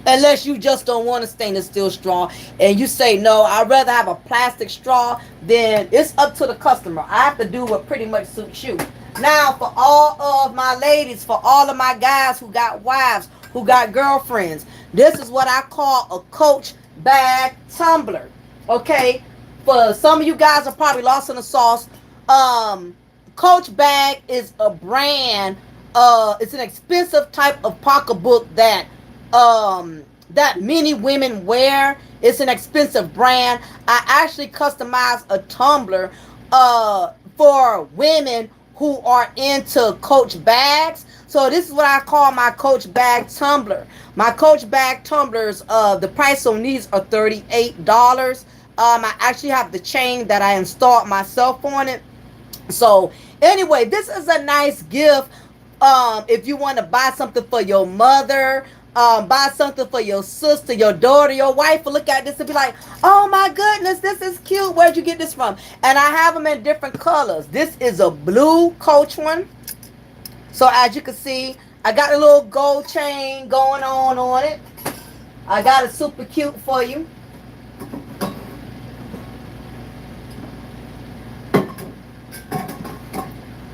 Unless you just don't want a stainless steel straw and you say, no, I'd rather have a plastic straw, then it's up to the customer. I have to do what pretty much suits you. Now, for all of my ladies, for all of my guys who got wives, who got girlfriends, this is what I call a Coach bag tumbler. Okay, for some of you guys are probably lost in the sauce. Coach bag is a brand. It's an expensive type of pocketbook that many women wear. It's an expensive brand. I actually customized a tumbler for women who are into Coach bags. So this is what I call my Coach bag tumbler. My Coach bag tumblers, the price on these are $38. I actually have the chain that I installed myself on it. So anyway, this is a nice gift. If you want to buy something for your mother, buy something for your sister, your daughter, your wife, will look at this and be like, oh my goodness, this is cute. Where'd you get this from? And I have them in different colors. This is a blue Coach one. So as you can see, I got a little gold chain going on it. I got it super cute for you.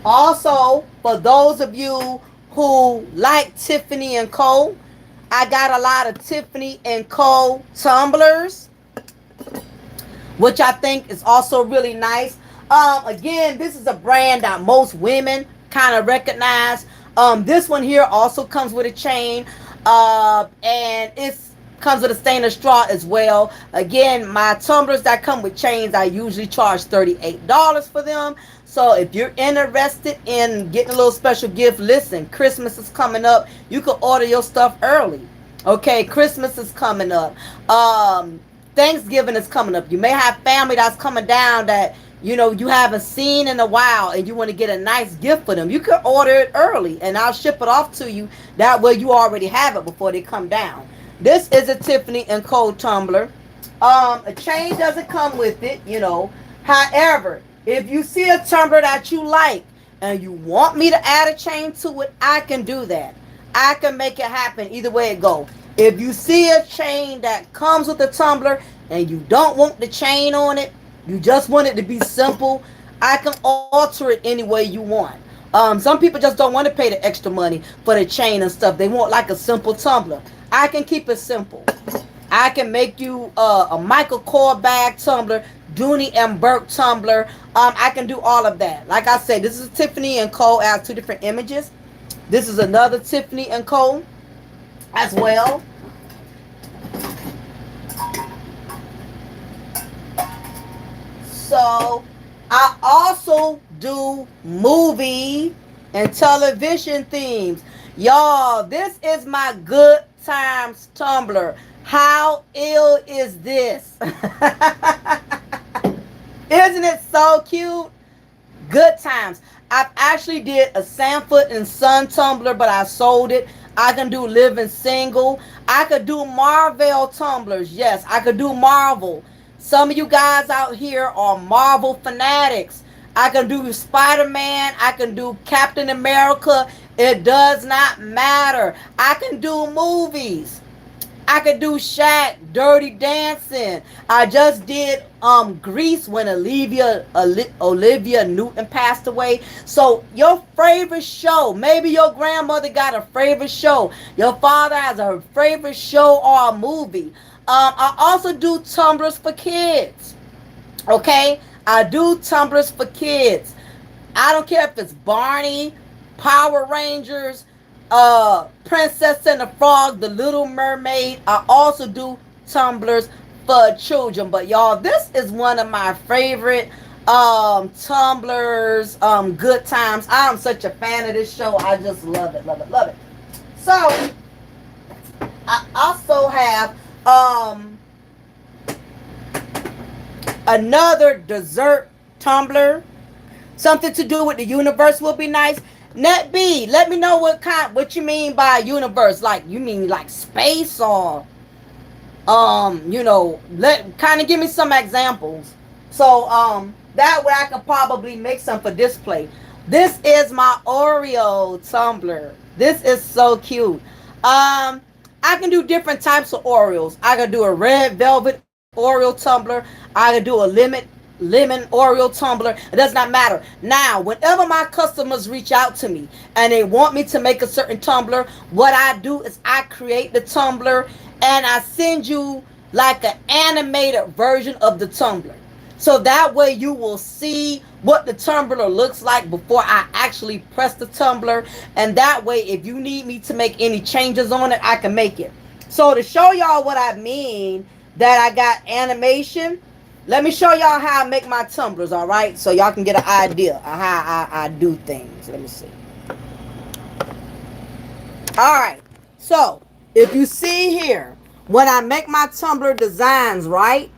Also, for those of you who like Tiffany & Co., I got a lot of Tiffany & Co. tumblers, which I think is also really nice. Again, this is a brand that most women kind of recognize. This one here also comes with a chain, and it's comes with a stainless straw as well. Again, my tumblers that come with chains, I usually charge $38 for them. So if you're interested in getting a little special gift, listen, Christmas is coming up. You can order your stuff early. Okay, Christmas is coming up. Thanksgiving is coming up. You may have family that's coming down that you haven't seen in a while and you want to get a nice gift for them. You can order it early and I'll ship it off to you. That way you already have it before they come down. This is a Tiffany & Co. tumbler. A chain doesn't come with it, However, if you see a tumbler that you like and you want me to add a chain to it, I can do that. I can make it happen either way it go. If you see a chain that comes with the tumbler and you don't want the chain on it, you just want it to be simple, I can alter it any way you want. Some people just don't want to pay the extra money for the chain and stuff. They want like a simple tumbler. I can keep it simple. I can make you a Michael Kors bag tumbler, Dooney and Burke tumbler. I can do all of that. Like I said, this is Tiffany & Co. I have two different images. This is another Tiffany & Co. as well. So I also do movie and television themes. Y'all, this is my Good Times tumbler. How ill is this? Isn't it so cute? Good Times. I've actually did a Sanford and Son tumbler, but I sold it. I can do living single. I could do Marvel tumblers. Yes, I could do Marvel. Some of you guys out here are Marvel fanatics. I can do Spider-Man. I can do Captain America. It does not matter. I can do movies. I could do Shaq, Dirty Dancing. I just did Grease when Olivia Newton passed away. So your favorite show, maybe your grandmother got a favorite show. Your father has a favorite show or a movie. I also do tumblers for kids. Okay? I do tumblers for kids. I don't care if it's Barney, Power Rangers, Princess and the Frog, The Little Mermaid. I also do tumblers for children. But y'all, this is one of my favorite tumblers, good times. I'm such a fan of this show. I just love it, love it, love it. So I also have another dessert tumbler. Something to do with the universe will be nice. Net B, let me know what you mean by universe. Like you mean like space or let kind of give me some examples. So that way I could probably make some for display. This is my Oreo tumbler. This is so cute. I can do different types of Oreos. I can do a red velvet Oreo tumbler. I can do a lemon Oreo tumbler. It does not matter. Now, whenever my customers reach out to me and they want me to make a certain tumbler, what I do is I create the tumbler and I send you like an animated version of the tumbler. So that way you will see what the tumbler looks like before I actually press the tumbler. And that way, if you need me to make any changes on it, I can make it. So to show y'all what I mean that I got animation, let me show y'all how I make my tumblers, all right? So y'all can get an idea of how I do things. Let me see. All right. So if you see here, when I make my tumbler designs, right?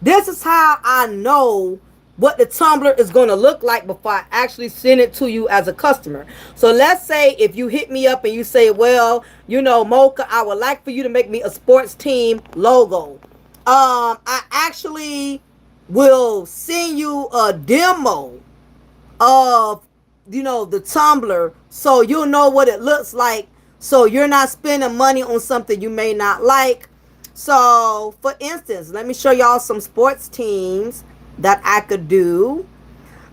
This is how I know what the tumbler is going to look like before I actually send it to you as a customer. So let's say if you hit me up and you say, well, Mocha, I would like for you to make me a sports team logo. I actually will send you a demo of, the tumbler so you'll know what it looks like. So you're not spending money on something you may not like. So, for instance, let me show y'all some sports teams that I could do.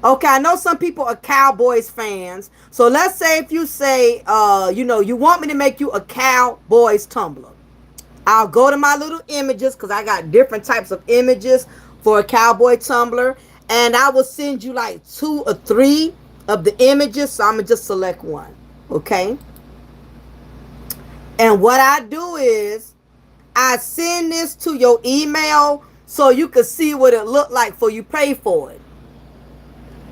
Okay, I know some people are Cowboys fans. So let's say if you say, you want me to make you a Cowboys tumbler. I'll go to my little images because I got different types of images for a cowboy tumbler. And I will send you like 2 or 3 of the images. So I'm going to just select one. Okay. And what I do is I send this to your email so you can see what it looked like before you pay for it.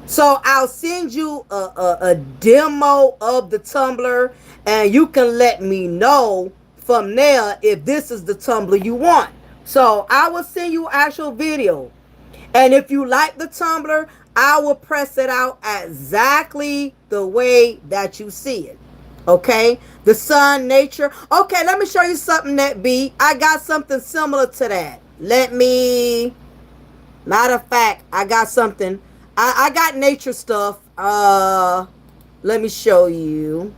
So I'll send you a demo of the tumbler and you can let me know from there if this is the tumbler you want. So I will send you actual video. And if you like the tumbler, I will press it out exactly the way that you see it. Okay, the sun, nature. Okay, let me show you something that B. I got something similar to that. Matter of fact, I got something. I got nature stuff. Let me show you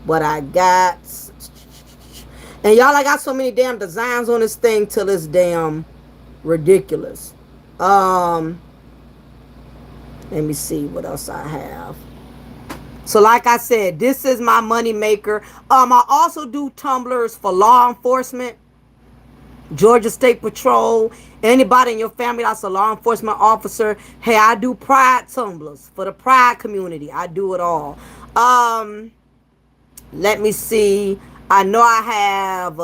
what I got. And y'all, I got so many damn designs on this thing till it's damn ridiculous. Let me see what else I have. So like I said, this is my money maker. I also do tumblers for law enforcement, Georgia State Patrol, anybody in your family that's a law enforcement officer. Hey, I do pride tumblers for the pride community. I do it all. Let me see. I know I have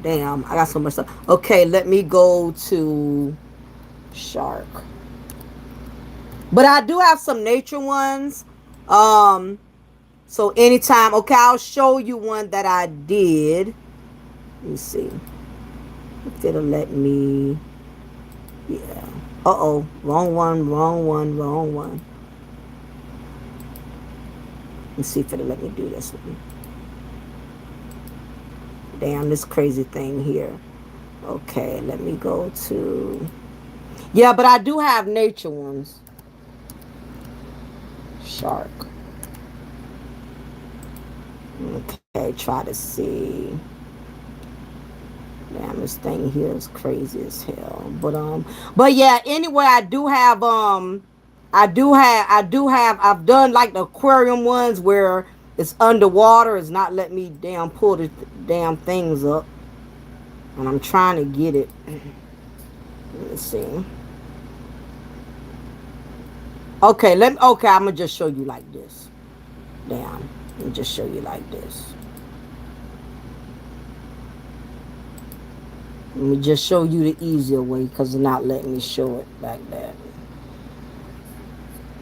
damn, I got so much stuff. Okay, let me go to shark. But I do have some nature ones. So anytime, okay, I'll show you one that I did. Let me see if it'll let me. Yeah. Wrong one. Let's see if it'll let me do this one. Damn, this crazy thing here. Okay, let me go to... Yeah, but I do have nature ones. Shark. Okay, try to see. Damn, this thing here is crazy as hell. But yeah, anyway, I've done like the aquarium ones where it's underwater. It's not letting me damn pull the damn things up. And I'm trying to get it. Let me see. Okay, I'm gonna just show you like this. Damn. Let me just show you like this. Let me just show you the easier way because it's not letting me show it like that.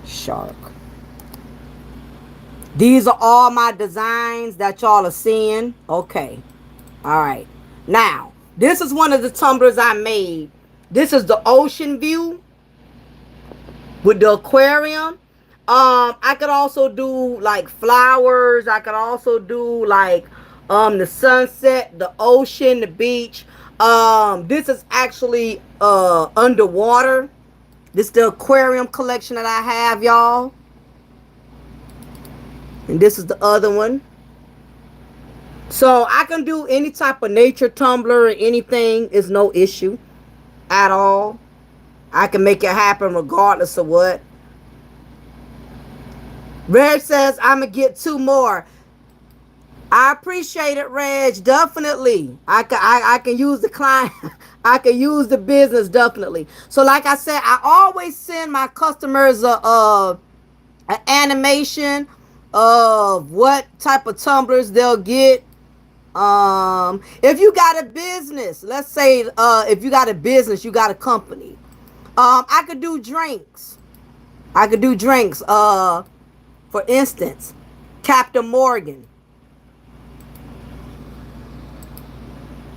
Shark. These are all my designs that y'all are seeing. Okay. All right. Now, this is one of the tumblers I made. This is the ocean view with the aquarium. I could also do like flowers. I could also do like the sunset, the ocean, the beach. This is actually underwater. This is the aquarium collection that I have, y'all. And this is the other one. So I can do any type of nature tumbler or anything. It's no issue at all. I can make it happen regardless of what. Reg says I'm going to get 2 more. I appreciate it, Reg. Definitely. I can use the client. I can use the business, definitely. So like I said, I always send my customers an animation of what type of tumblers they'll get. If you got a business, let's say if you got a business, you got a company. I could do drinks. I could do drinks. For instance, Captain Morgan.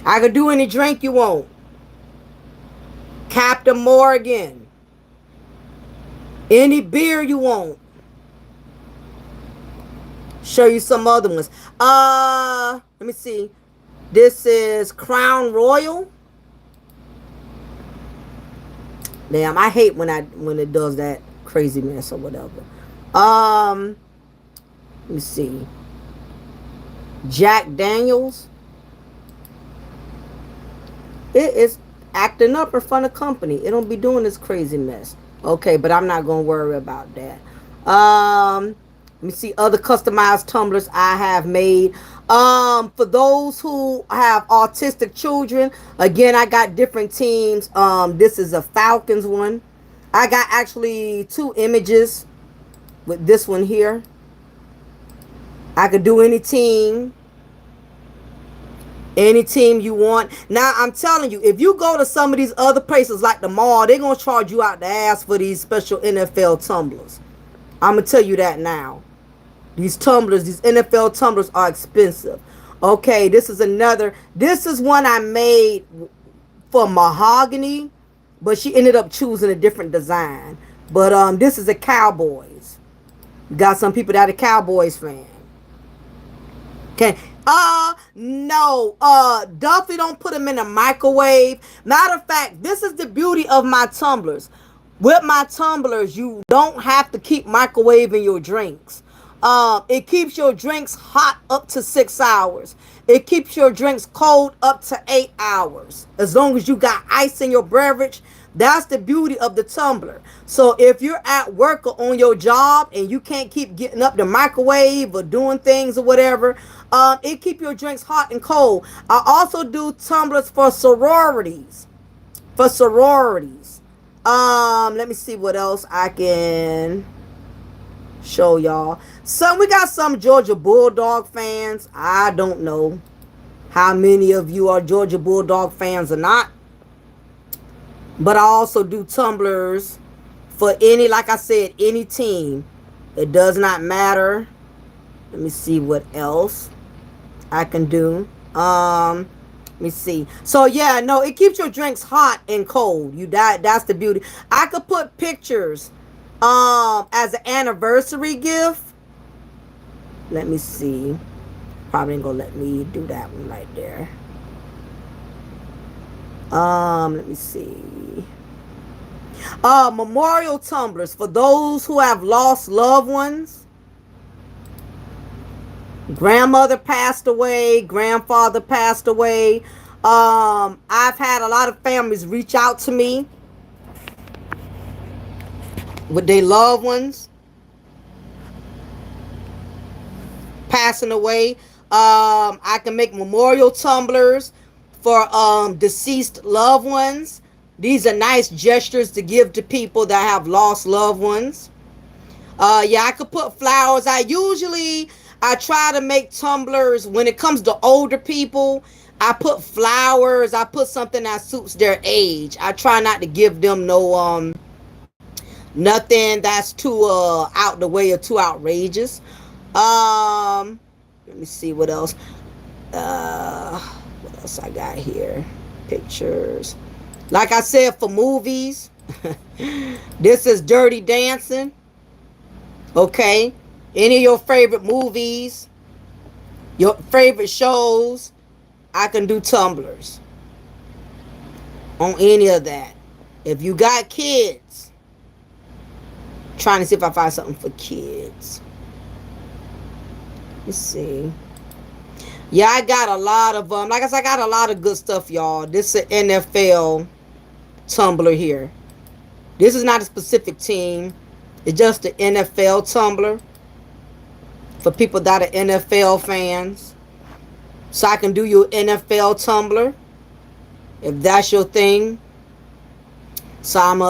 I could do any drink you want. Captain Morgan. Any beer you want. Show you some other ones. Let me see. This is Crown Royal. Damn, I hate when it does that crazy mess or whatever. Let me see. Jack Daniels. It is acting up in front of company. It don't be doing this crazy mess. Okay, but I'm not gonna worry about that. Let me see other customized tumblers I have made. For those who have autistic children, again, I got different teams. This is a Falcons one. I got actually 2 images with this one here. I could do any team. Any team you want. Now, I'm telling you, if you go to some of these other places like the mall, they're going to charge you out the ass for these special NFL tumblers. I'm going to tell you that now. These tumblers, these NFL tumblers are expensive. Okay, this is another. This is one I made for Mahogany, but she ended up choosing a different design. But this is a Cowboys. Got some people that are Cowboys fan. Okay. No. Definitely don't put them in a microwave. Matter of fact, this is the beauty of my tumblers. With my tumblers, you don't have to keep microwaving your drinks. It keeps your drinks hot up to 6 hours. It keeps your drinks cold up to 8 hours. As long as you got ice in your beverage, that's the beauty of the tumbler. So if you're at work or on your job and you can't keep getting up the microwave or doing things or whatever, it keep your drinks hot and cold. I also do tumblers for sororities. Let me see what else I can show y'all. We got some Georgia Bulldog fans. I don't know how many of you are Georgia Bulldog fans or not. But I also do tumblers for any, like I said, any team. It does not matter. Let me see what else I can do. Let me see. So yeah, no, it keeps your drinks hot and cold. That's the beauty. I could put pictures as an anniversary gift. Let me see. Probably ain't gonna let me do that one right there. Let me see. Memorial tumblers for those who have lost loved ones. Grandmother passed away, grandfather passed away. I've had a lot of families reach out to me with their loved ones passing away. I can make memorial tumblers for deceased loved ones. These are nice gestures to give to people that have lost loved ones. Yeah, I could put flowers. I try to make tumblers when it comes to older people. I put flowers. I put something that suits their age. I try not to give them nothing that's too out the way or too outrageous. Um, Let me see what else. What else I got here? Pictures. Like I said, for movies, this is Dirty Dancing. Okay, any of your favorite movies, your favorite shows, I can do tumblers on any of that. If you got kids, trying to see if I find something for kids. Let's see. Yeah, I got a lot of like I said, I got a lot of good stuff, y'all. This is an NFL tumbler here. This is not a specific team. It's just the NFL tumbler for people that are NFL fans. So I can do your NFL tumbler if that's your thing. So I'm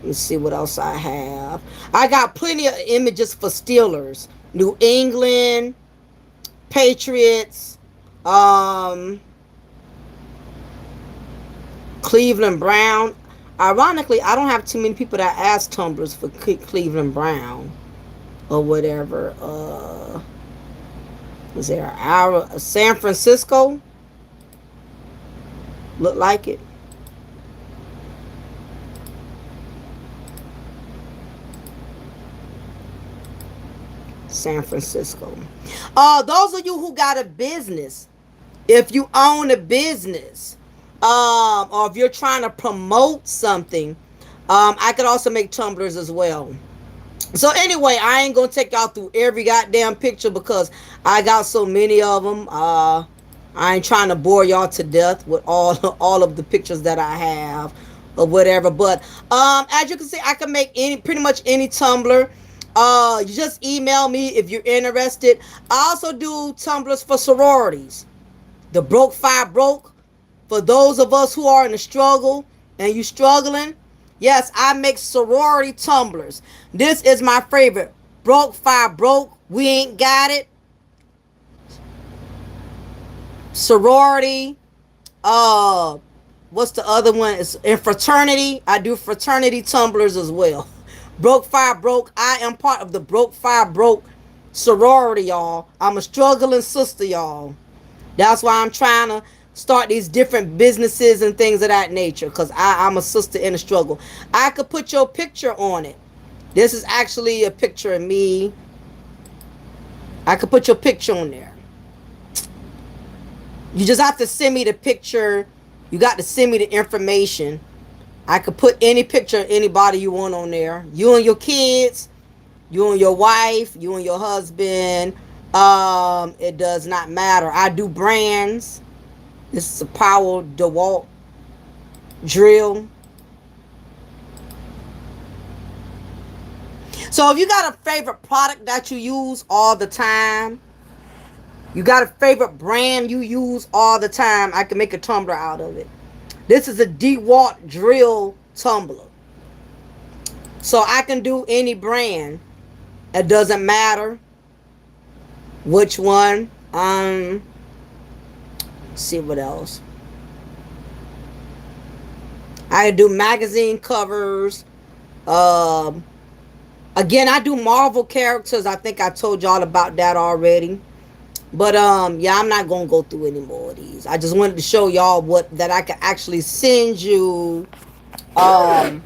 let's see what else I have. I got plenty of images for Steelers, New England, Patriots, Cleveland Brown. Ironically, I don't have too many people that ask tumblers for Cleveland Brown or whatever. Was there a San Francisco? Look like it. San Francisco. Those of you who got a business, if you own a business, or if you're trying to promote something, I could also make tumblers as well. So anyway, I ain't gonna take y'all through every goddamn picture because I got so many of them. I ain't trying to bore y'all to death with all of the pictures that I have or whatever. But as you can see, I can make pretty much any tumbler. You just email me if you're interested. I also do tumblers for sororities. The Broke Five Broke. For those of us who are in the struggle and you struggling, yes, I make sorority tumblers. This is my favorite. Broke Five Broke. We ain't got it. Sorority. What's the other one? It's in fraternity. I do fraternity tumblers as well. Broke Five Broke. I am part of the Broke Five Broke sorority, y'all. I'm a struggling sister, y'all. That's why I'm trying to start these different businesses and things of that nature, because I'm a sister in a struggle. I could put your picture on it. This is actually a picture of me. I could put your picture on there. You just have to send me the picture. You got to send me the information. I could put any picture of anybody you want on there. You and your kids, you and your wife, you and your husband. It does not matter. I do brands. This is a Power DeWalt drill. So if you got a favorite product that you use all the time, you got a favorite brand you use all the time, I can make a tumbler out of it. This is a DeWalt drill tumbler. So I can do any brand. It doesn't matter which one. Let's see what else. I do magazine covers. Again, I do Marvel characters. I think I told y'all about that already. But yeah, I'm not gonna go through any more of these. I just wanted to show y'all that I can actually send you a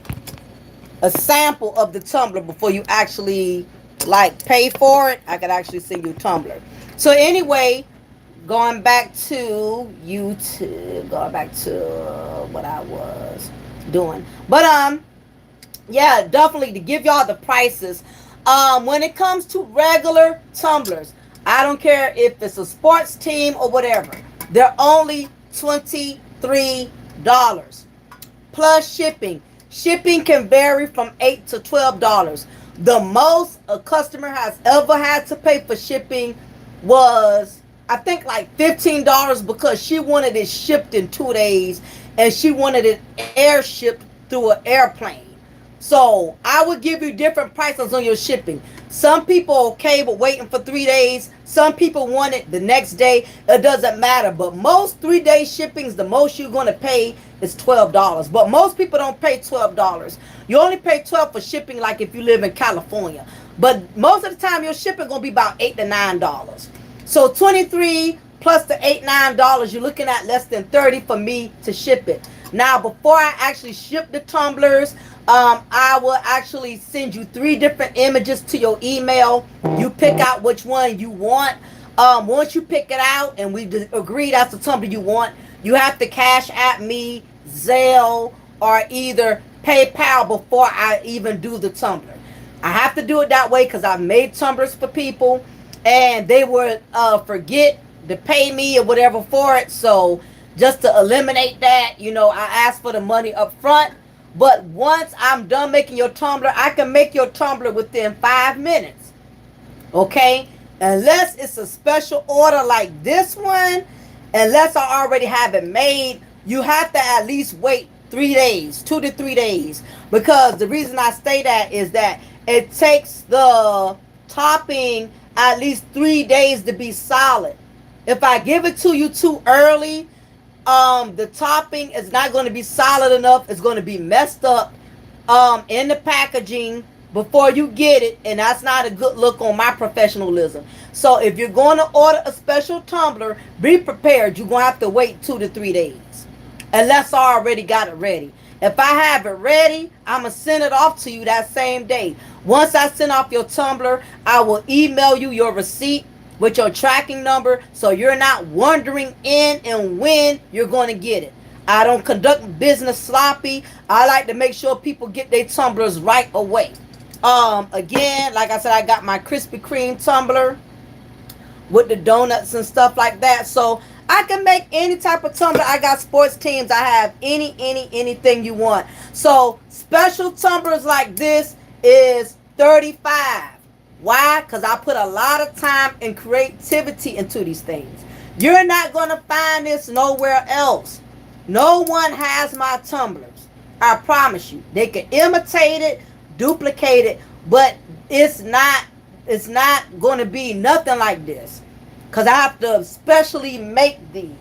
sample of the tumbler before you actually like pay for it, I could actually send you a tumbler. So anyway, going back to YouTube, going back to what I was doing. But yeah, definitely to give y'all the prices. When it comes to regular tumblers, I don't care if it's a sports team or whatever. They're only $23 plus shipping. Shipping can vary from $8 to $12. The most a customer has ever had to pay for shipping was, I think, like $15 because she wanted it shipped in 2 days and she wanted it air shipped through an airplane. So I would give you different prices on your shipping. Some people are okay with waiting for 3 days. Some people want it the next day. It doesn't matter. But most 3-day shippings, the most you're going to pay is $12. But most people don't pay $12. You only pay 12 for shipping, like if you live in California. But most of the time, your shipping going to be about $8 to $9. So 23 plus the $8, $9, you're looking at less than 30 for me to ship it. Now, before I actually ship the tumblers, I will actually send you 3 different images to your email. You pick out which one you want. Once you pick it out and we agree that's the tumbler you want, you have to cash at me, Zelle, or either PayPal before I even do the tumbler. I have to do it that way because I've made tumblers for people and they would forget to pay me or whatever for it. So just to eliminate that, I ask for the money up front. But once I'm done making your tumbler, I can make your tumbler within 5 minutes. Okay? Unless it's a special order like this one, unless I already have it made, you have to at least wait 3 days, 2 to 3 days. Because the reason I say that is that it takes the topping at least 3 days to be solid. If I give it to you too early, the topping is not going to be solid enough. It's going to be messed up in the packaging before you get it, and that's not a good look on my professionalism. So if you're going to order a special tumbler, be prepared. You're going to have to wait 2 to 3 days unless I already got it ready. If I have it ready, I'm going to send it off to you that same day. Once I send off your tumbler, I will email you your receipt with your tracking number so you're not wondering in and when you're going to get it. I don't conduct business sloppy. I like to make sure people get their tumblers right away. Again, like I said, I got my Krispy Kreme tumbler with the donuts and stuff like that. So I can make any type of tumbler. I got sports teams. I have anything you want. So special tumblers like this is $35. Why? Because I put a lot of time and creativity into these things. You're not going to find this nowhere else. No one has my tumblers. I promise you. They can imitate it, duplicate it, but it's not going to be nothing like this. Because I have to specially make these.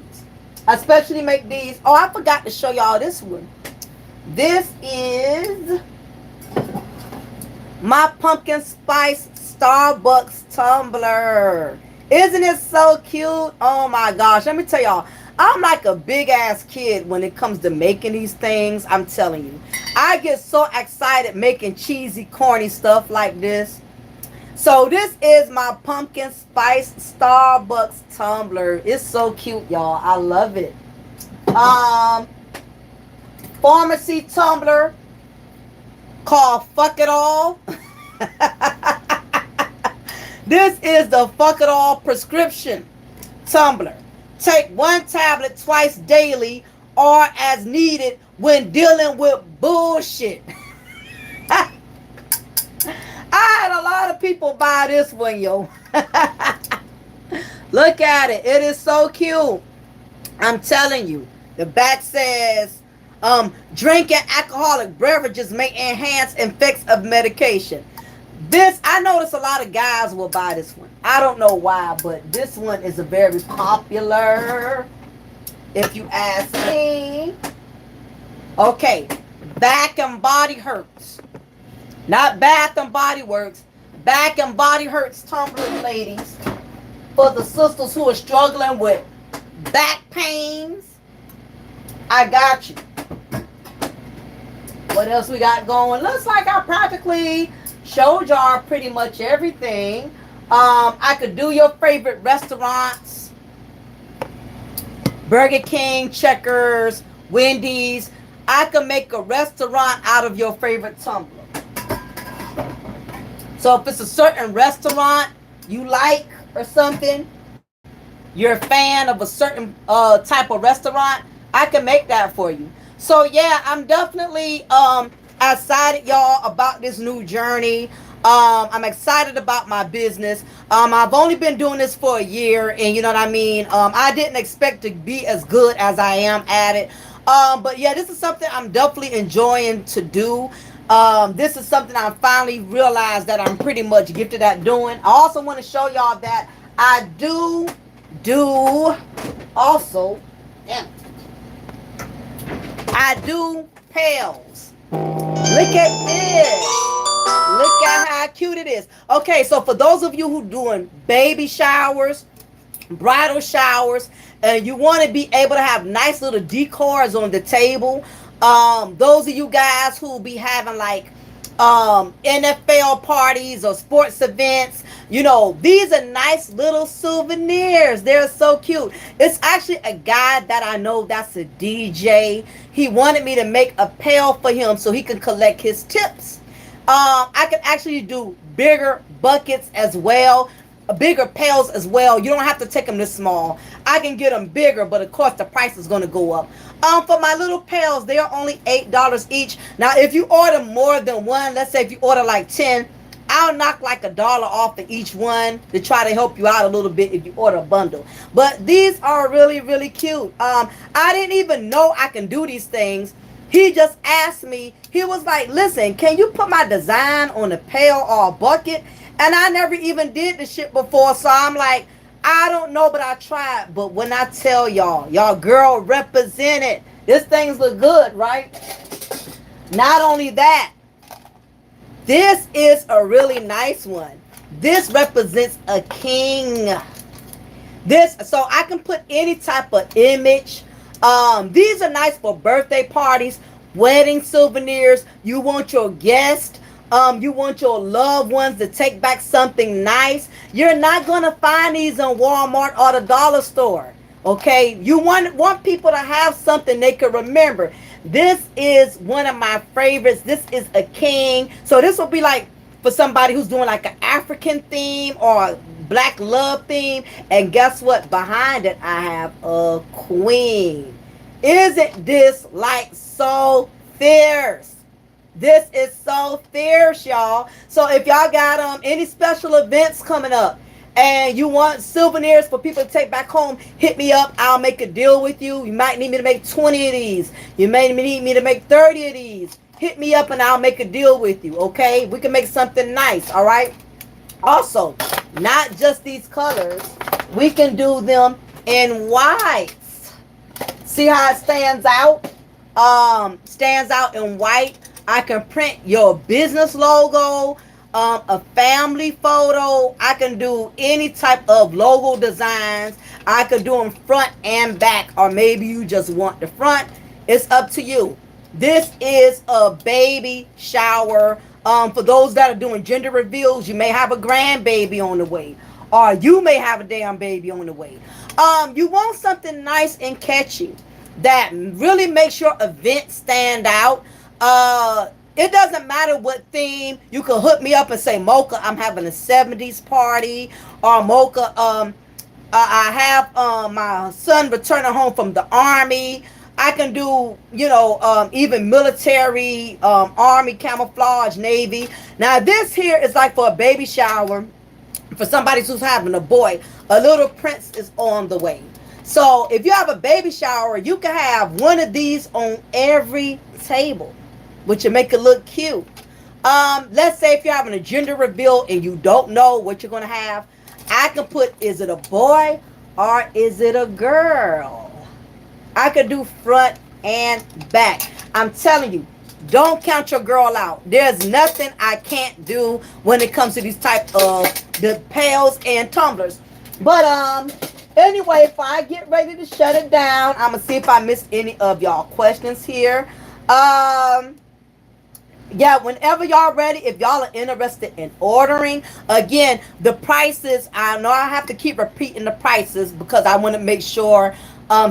I specially make these. Oh, I forgot to show y'all this one. This is my pumpkin spice Starbucks tumbler. Isn't it so cute? Oh my gosh. Let me tell y'all. I'm like a big ass kid when it comes to making these things. I'm telling you. I get so excited making cheesy, corny stuff like this. So this is my pumpkin spice Starbucks tumbler. It's so cute, y'all. I love it. Pharmacy tumbler called Fuck It All. This is the Fuck It All prescription tumbler. Take 1 tablet twice daily or as needed when dealing with bullshit. I had a lot of people buy this one, yo. Look at it. It is so cute. I'm telling you. The back says, drinking alcoholic beverages may enhance effects of medication. This, I notice a lot of guys will buy this one. I don't know why, but this one is a very popular, if you ask me. Okay, back and body hurts. Not Bath and Body Works. Back and Body Hurts tumbler, ladies. For the sisters who are struggling with back pains, I got you. What else we got going? Looks like I practically Showed y'all pretty much everything. I could do your favorite restaurants: Burger King, Checkers, Wendy's. I could make a restaurant out of your favorite tumbler. So if it's a certain restaurant you like or something, you're a fan of a certain type of restaurant, I can make that for you. So yeah, I'm definitely excited, y'all, about this new journey. I'm excited about my business. I've only been doing this for a year, and you know what I mean. I didn't expect to be as good as I am at it. But yeah, this is something I'm definitely enjoying to do. This is something I finally realized that I'm pretty much gifted at doing. I also want to show y'all that I do also, damn, I do pails. Look at this. Look at how cute it is. Okay, so for those of you who doing baby showers, bridal showers, and you want to be able to have nice little decors on the table, those of you guys who be having like NFL parties or sports events, you know, these are nice little souvenirs. They're so cute. It's actually a guy that I know that's a DJ. He wanted me to make a pail for him so he can collect his tips. I can actually do bigger buckets as well, bigger pails as well. You don't have to take them this small. I can get them bigger, but of course the price is going to go up. For my little pails, they are only $8 each. Now, if you order more than one, let's say if you order like 10, I'll knock like $1 off of each one to try to help you out a little bit if you order a bundle. But these are really, really cute. I didn't even know I can do these things. He just asked me, he was like, listen, can you put my design on a pail or a bucket? And I never even did the shit before. So I'm like, I don't know, but I tried. But when I tell y'all girl represented. This things look good, right? Not only that, this is a really nice one. This represents a king. So I can put any type of image. These are nice for birthday parties, wedding souvenirs. You want your guest, you want your loved ones to take back something nice. You're not going to find these in Walmart or the dollar store. Okay, you want people to have something they can remember. This is one of my favorites. This is a king. So this will be like for somebody who's doing like an African theme or a black love theme. And guess what? Behind it, I have a queen. Isn't this like so fierce? This is so fierce, y'all. So if y'all got any special events coming up and you want souvenirs for people to take back home, hit me up. I'll make a deal with you. You might need me to make 20 of these. You may need me to make 30 of these. Hit me up and I'll make a deal with you, okay? We can make something nice, all right? Also, not just these colors. We can do them in whites. See how it stands out? Stands out in white. I can print your business logo, a family photo. I can do any type of logo designs. I could do them front and back, or maybe you just want the front. It's up to you. This is a baby shower. For those that are doing gender reveals, you may have a grandbaby on the way, or you may have a damn baby on the way. You want something nice and catchy that really makes your event stand out. It doesn't matter what theme. You can hook me up and say, Mocha, I'm having a 70s party, or Mocha, I have my son returning home from the army. I can do, you know, even military, army, camouflage, navy. Now this here is like for a baby shower, for somebody who's having a boy. A little prince is on the way. So if you have a baby shower, you can have one of these on every table, which will make it look cute. Let's say if you're having a gender reveal and you don't know what you're going to have, I can put, is it a boy or is it a girl? I could do front and back. I'm telling you, don't count your girl out. There's nothing I can't do when it comes to these type of the pails and tumblers. But anyway, if I get ready to shut it down, I'm gonna see if I missed any of y'all questions here. Yeah, whenever y'all ready, if y'all are interested in ordering, again, the prices, I know I have to keep repeating the prices because I want to make sure.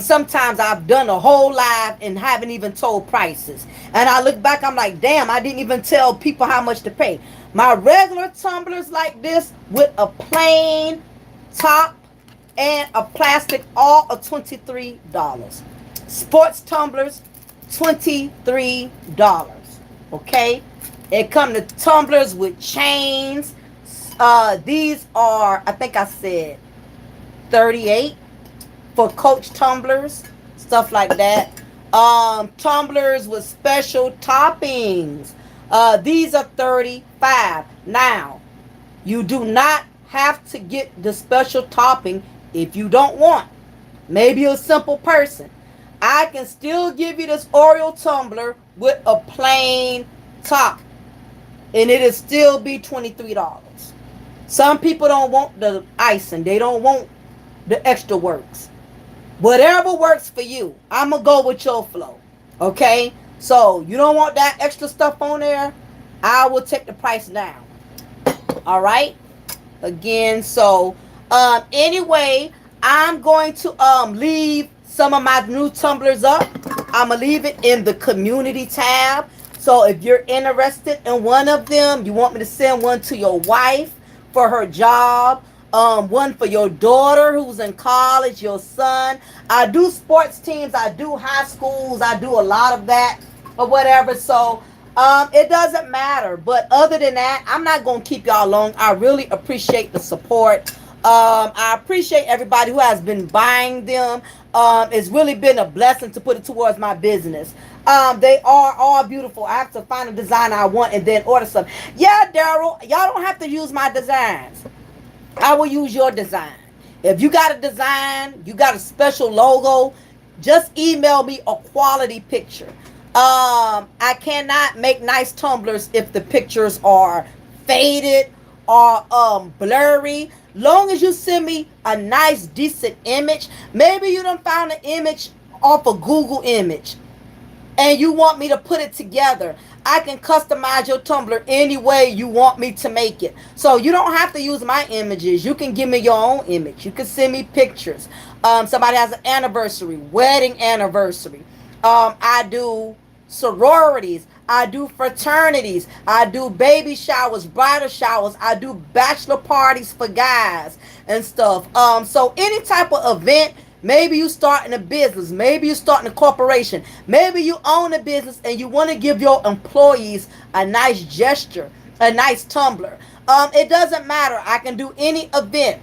Sometimes I've done a whole live and haven't even told prices. And I look back, I'm like, damn, I didn't even tell people how much to pay. My regular tumblers like this with a plain top and a plastic, all of $23. Sports tumblers, $23. Okay, it come to tumblers with chains. These are, I think I said 38 for Coach tumblers, stuff like that. Tumblers with special toppings. These are 35. Now, you do not have to get the special topping if you don't want. Maybe a simple person. I can still give you this Oreo tumbler with a plain top, and it'll still be $23. Some people don't want the icing. They don't want the extra works. Whatever works for you. I'm going to go with your flow. Okay? So, you don't want that extra stuff on there? I will take the price down. All right? Again, so anyway, I'm going to leave some of my new tumblers up. I'm gonna leave it in the community tab. So if you're interested in one of them, you want me to send one to your wife for her job, one for your daughter who's in college, your son. I do sports teams, I do high schools, I do a lot of that or whatever. So it doesn't matter. But other than that, I'm not going to keep y'all long. I really appreciate the support. I appreciate everybody who has been buying them. It's really been a blessing to put it towards my business. They are all beautiful. I have to find a design I want and then order some. Yeah, Daryl, y'all don't have to use my designs. I will use your design. If you got a design, you got a special logo, just email me a quality picture. I cannot make nice tumblers if the pictures are faded or blurry. Long as you send me a nice decent image. Maybe you done found an image off a Google image and you want me to put it together. I can customize your tumbler any way you want me to make it. So you don't have to use my images. You can give me your own image. You can send me pictures. Somebody has an anniversary, wedding anniversary. I do sororities. I do fraternities. I do baby showers, bridal showers. I do bachelor parties for guys and stuff. So any type of event. Maybe you starting a business. Maybe you starting a corporation. Maybe you own a business and you want to give your employees a nice gesture, a nice tumbler. It doesn't matter. I can do any event.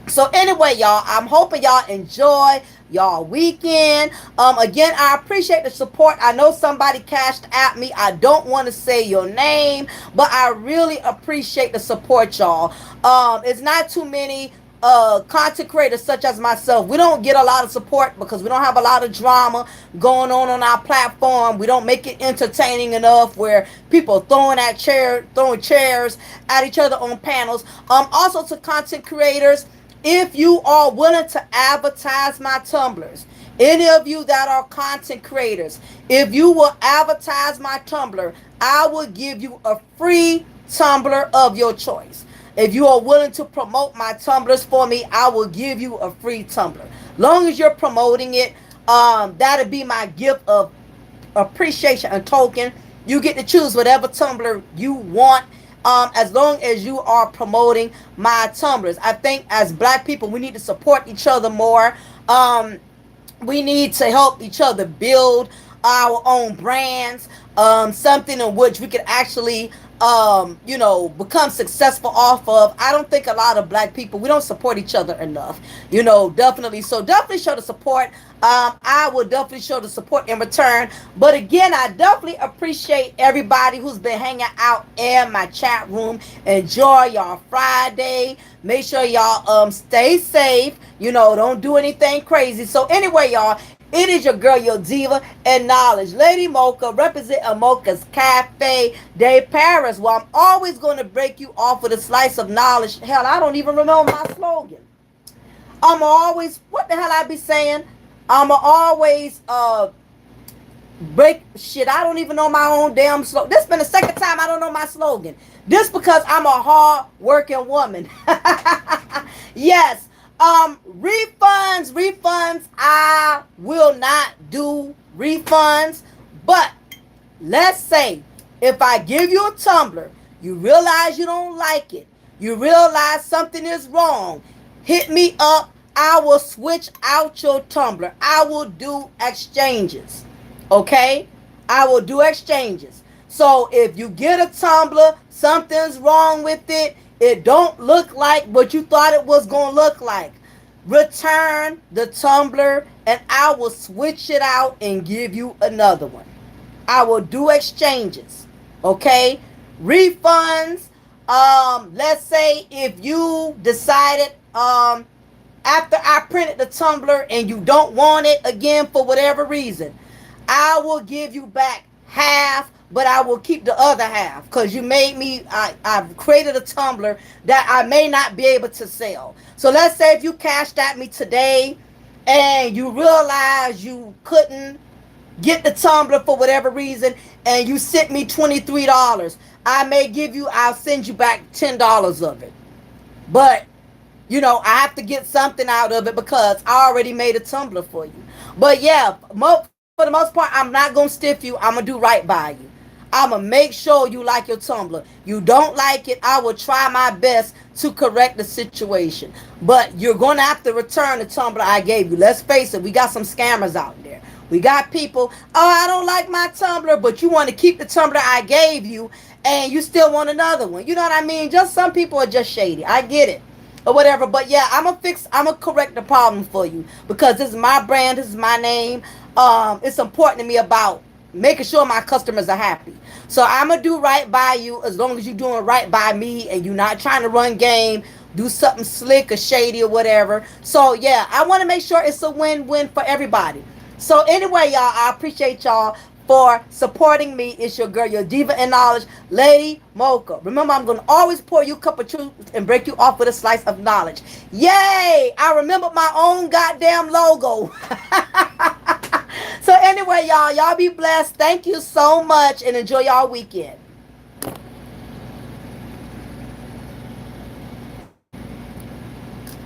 So anyway, y'all, I'm hoping y'all enjoy y'all weekend. Again, I appreciate the support. I know somebody cashed at me. I don't want to say your name, but I really appreciate the support, y'all. It's not too many content creators such as myself. We don't get a lot of support because we don't have a lot of drama going on our platform. We don't make it entertaining enough where people throwing chairs at each other on panels. Also to content creators, if you are willing to advertise my tumblers, any of you that are content creators, if you will advertise my tumbler, I will give you a free tumbler of your choice. If you are willing to promote my tumblers for me, I will give you a free tumbler. Long as you're promoting it, that'll be my gift of appreciation and token. You get to choose whatever tumbler you want, as long as you are promoting my tumblers. I think as black people, we need to support each other more. We need to help each other build our own brands, something in which we could actually become successful off of. I don't think a lot of black people, we don't support each other enough, definitely. So definitely show the support. I will definitely show the support in return. But again, I definitely appreciate everybody who's been hanging out in my chat room. Enjoy y'all Friday. Make sure y'all stay safe. Don't do anything crazy. So anyway, y'all, it is your girl, your diva and knowledge, Lady Mocha, representing Mocha's Cafe de Paris. Well, I'm always going to break you off with a slice of knowledge. Hell, I don't even remember my slogan. I'm always, what the hell I be saying? I'm always break shit. I don't even know my own damn slogan. This been the second time I don't know my slogan. This because I'm a hard working woman. Yes. Refunds. I will not do refunds. But let's say if I give you a tumbler, you realize you don't like it, you realize something is wrong, hit me up. I will switch out your tumbler. I will do exchanges. Okay? I will do exchanges. So if you get a tumbler, something's wrong with it, it don't look like what you thought it was going to look like, return the tumbler and I will switch it out and give you another one. I will do exchanges. Okay? Refunds. Let's say if you decided after I printed the tumbler and you don't want it again for whatever reason, I will give you back half, but I will keep the other half because you made me, I've created a tumbler that I may not be able to sell. So let's say if you cashed at me today and you realize you couldn't get the tumbler for whatever reason and you sent me $23, I may give you, I'll send you back $10 of it. But you know, I have to get something out of it because I already made a tumbler for you. But yeah, for the most part, I'm not going to stiff you. I'm going to do right by you. I'm going to make sure you like your tumbler. You don't like it, I will try my best to correct the situation. But you're going to have to return the tumbler I gave you. Let's face it, we got some scammers out there. We got people, oh, I don't like my tumbler, but you want to keep the tumbler I gave you and you still want another one. You know what I mean? Just some people are just shady. I get it or whatever. But yeah, I'm gonna correct the problem for you because this is my brand, this is my name. It's important to me about making sure my customers are happy. So I'm gonna do right by you as long as you're doing right by me and you're not trying to run game, do something slick or shady or whatever. So yeah, I want to make sure it's a win-win for everybody. So anyway, y'all, I appreciate y'all for supporting me. It's your girl, your diva in knowledge, Lady Mocha. Remember, I'm going to always pour you a cup of truth and break you off with a slice of knowledge. Yay! I remembered my own goddamn logo. So anyway, y'all be blessed. Thank you so much and enjoy y'all weekend.